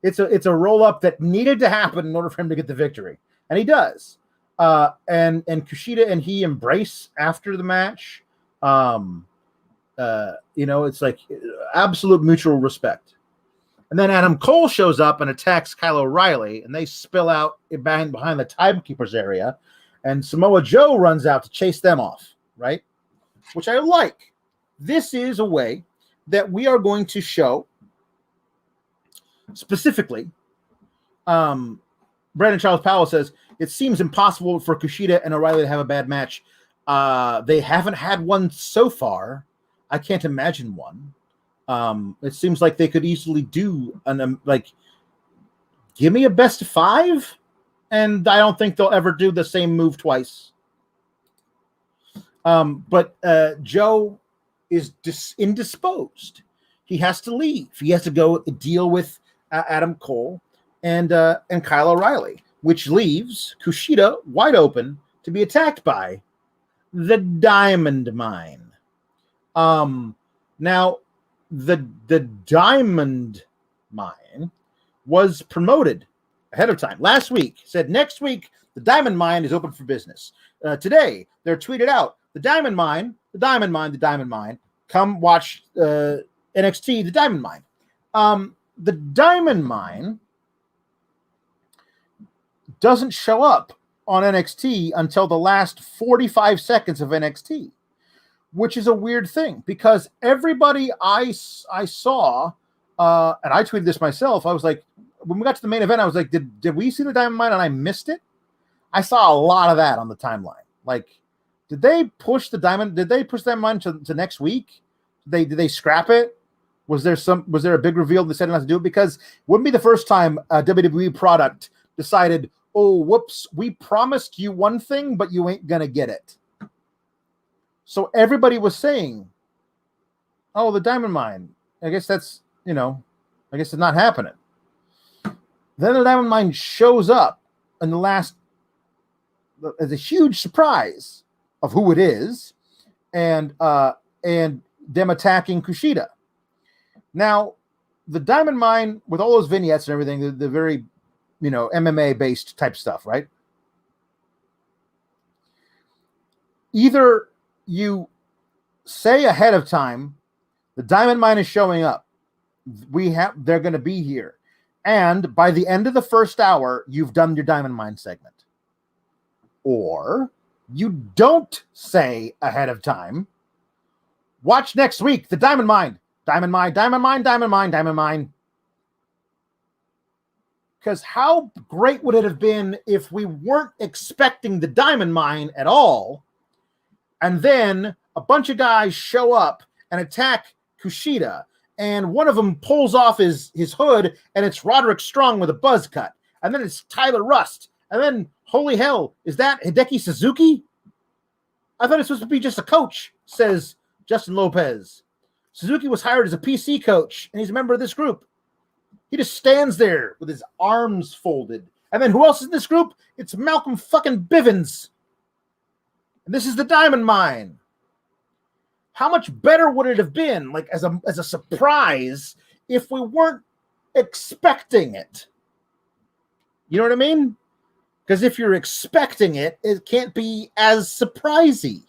It's a roll up that needed to happen in order for him to get the victory, and he does. And Kushida and he embrace after the match. It's like absolute mutual respect. And then Adam Cole shows up and attacks Kyle O'Reilly, and they spill out behind the timekeeper's area, and Samoa Joe runs out to chase them off, right? Which I like. This is a way that we are going to show specifically. Brandon Charles Powell says, it seems impossible for Kushida and O'Reilly to have a bad match. They haven't had one so far. I can't imagine one. It seems like they could easily do give me a best of 5, and I don't think they'll ever do the same move twice. But Joe is indisposed. He has to leave. He has to go deal with Adam Cole and Kyle O'Reilly, which leaves Kushida wide open to be attacked by the Diamond Mine. Now, the Diamond Mine was promoted ahead of time. Last week, said next week, the Diamond Mine is open for business. Today, they're tweeted out, the Diamond Mine, the Diamond Mine, the Diamond Mine. Come watch NXT, the Diamond Mine. The Diamond Mine doesn't show up on NXT until the last 45 seconds of NXT, which is a weird thing because everybody I saw, and I tweeted this myself, I was like, when we got to the main event, I was like, did we see the Diamond Mine and I missed it? I saw a lot of that on the timeline. Like, did they push the Diamond Mine to next week? Did they scrap it? Was there a big reveal that said not to do it? Because it wouldn't be the first time a WWE product decided, oh, whoops, we promised you one thing, but you ain't gonna get it. So everybody was saying, oh, the Diamond Mine. I guess that's, I guess it's not happening. Then the Diamond Mine shows up in the last, as a huge surprise of who it is, and them attacking Kushida. Now, the Diamond Mine, with all those vignettes and everything, the very, MMA-based type stuff, right? Either you say ahead of time, the Diamond Mine is showing up. They're going to be here. And by the end of the first hour, you've done your Diamond Mine segment. Or you don't say ahead of time, watch next week, the Diamond Mine. Diamond Mine, Diamond Mine, Diamond Mine, Diamond Mine. Because how great would it have been if we weren't expecting the Diamond Mine at all, and then a bunch of guys show up and attack Kushida, and one of them pulls off his hood, and it's Roderick Strong with a buzz cut, and then it's Tyler Rust, and then, holy hell, is that Hideki Suzuki? I thought it was supposed to be just a coach, says Justin Lopez. Suzuki was hired as a PC coach, and he's a member of this group. He just stands there with his arms folded. And then who else is in this group? It's Malcolm fucking Bivens. And this is the Diamond Mine. How much better would it have been, like as a surprise, if we weren't expecting it? You know what I mean? Because if you're expecting it, it can't be as surprising.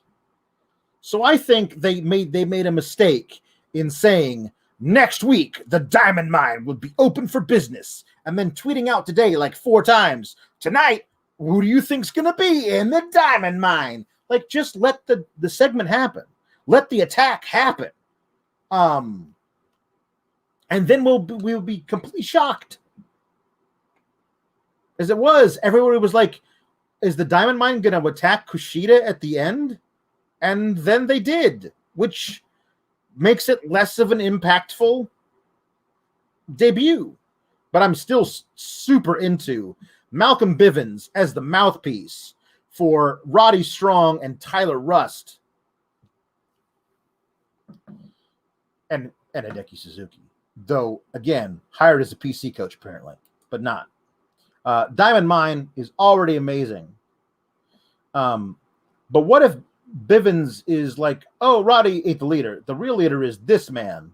So I think they made a mistake in saying next week, the Diamond Mine will be open for business. And then tweeting out today like 4 times, tonight, who do you think's going to be in the Diamond Mine? Like, just let the segment happen. Let the attack happen. And then we'll be completely shocked. As it was, everybody was like, is the Diamond Mine going to attack Kushida at the end? And then they did, which makes it less of an impactful debut. But I'm still super into Malcolm Bivens as the mouthpiece for Roddy Strong and Tyler Rust and Hideki Suzuki. Though, again, hired as a PC coach, apparently, but not. Diamond Mine is already amazing. But what if Bivens is like, oh, Roddy ain't the leader. The real leader is this man.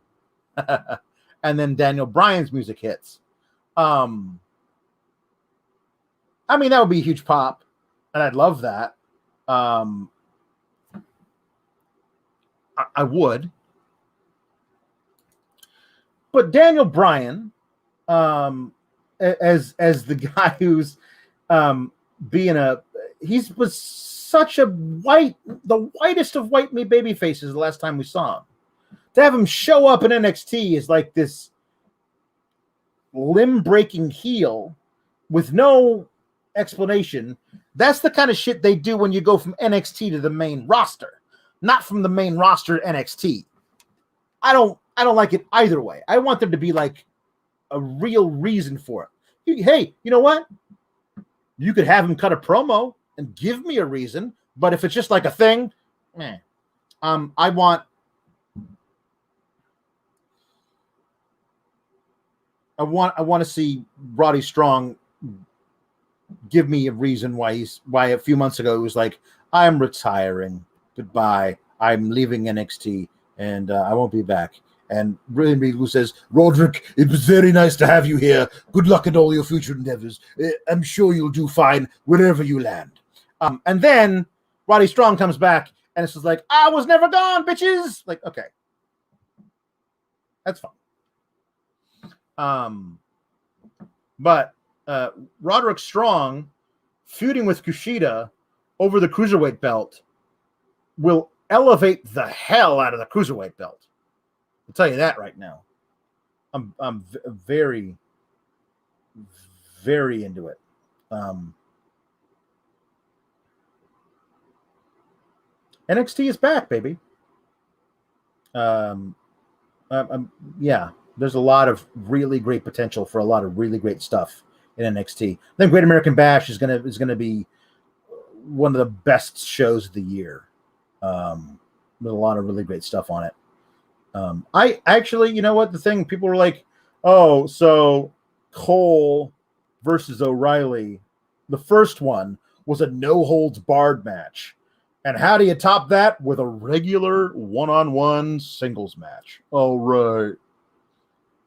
And then Daniel Bryan's music hits. I mean, that would be a huge pop. And I'd love that. I would. But Daniel Bryan, as the guy who's he was such the whitest of white meat baby faces the last time we saw him. To have him show up in NXT is like this limb-breaking heel with no explanation. That's the kind of shit they do when you go from NXT to the main roster, not from the main roster to NXT. I don't like it either way. I want there to be like a real reason for it. Hey, you know what? You could have him cut a promo and give me a reason, but if it's just like a thing, I want to see Roddy Strong give me a reason why a few months ago he was like, I'm retiring. Goodbye. I'm leaving NXT and I won't be back. And Randy who says, Roderick, it was very nice to have you here. Good luck in all your future endeavors. I'm sure you'll do fine wherever you land. And then Roddy Strong comes back and it's just like, I was never gone, bitches. Like, okay. That's fine. But Roderick Strong feuding with Kushida over the Cruiserweight belt will elevate the hell out of the Cruiserweight belt. I'll tell you that right now. I'm very, very into it. NXT is back, baby. Yeah, there's a lot of really great potential for a lot of really great stuff in NXT. I think Great American Bash is gonna be one of the best shows of the year. With a lot of really great stuff on it. I actually, you know what, the thing people were like, oh, so Cole versus O'Reilly, the first one was a no holds barred match. And how do you top that? With a regular one-on-one singles match. Oh, right.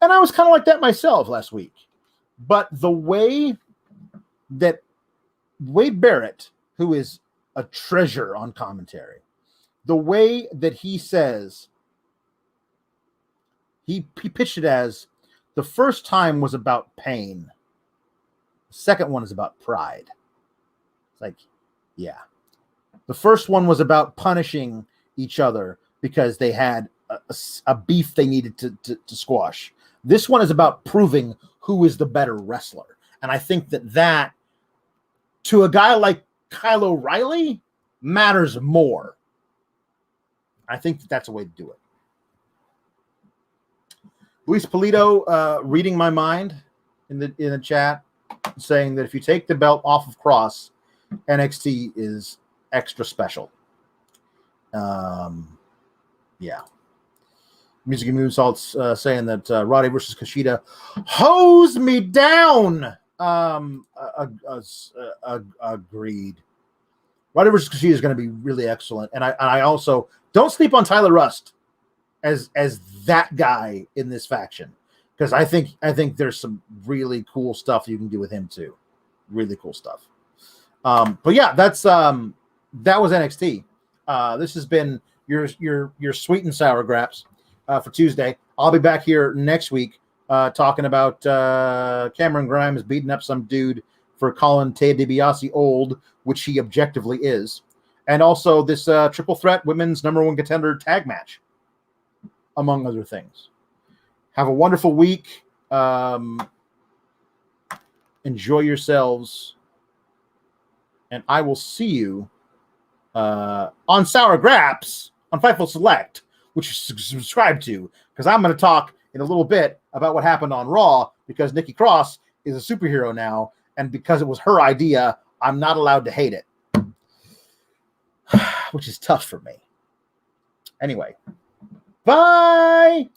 And I was kind of like that myself last week. But the way that Wade Barrett, who is a treasure on commentary, the way that he says, he pitched it as the first time was about pain. The second one is about pride. It's like, yeah. The first one was about punishing each other because they had a beef they needed to squash. This one is about proving who is the better wrestler. And I think that to a guy like Kyle O'Reilly matters more. I think that's a way to do it. Luis Polito reading my mind in the chat, saying that if you take the belt off of Kross, NXT is extra special. Yeah. Music and Moonsault's saying that Roddy versus Kushida hose me down. Agreed. Roddy versus Kushida is going to be really excellent, and I also don't sleep on Tyler Rust as that guy in this faction, because I think there's some really cool stuff you can do with him too. Really cool stuff. But yeah, that was NXT. This has been your sweet and sour Graps. for Tuesday. I'll be back here next week talking about Cameron Grimes beating up some dude for calling Ted DiBiase old, which he objectively is. And also this triple threat women's #1 contender tag match, among other things. Have a wonderful week. Enjoy yourselves. And I will see you on Sour Graps on Fightful Select, which you subscribe to, because I'm going to talk in a little bit about what happened on Raw, because Nikki Cross is a superhero now, and because it was her idea, I'm not allowed to hate it, which is tough for me. Anyway, bye!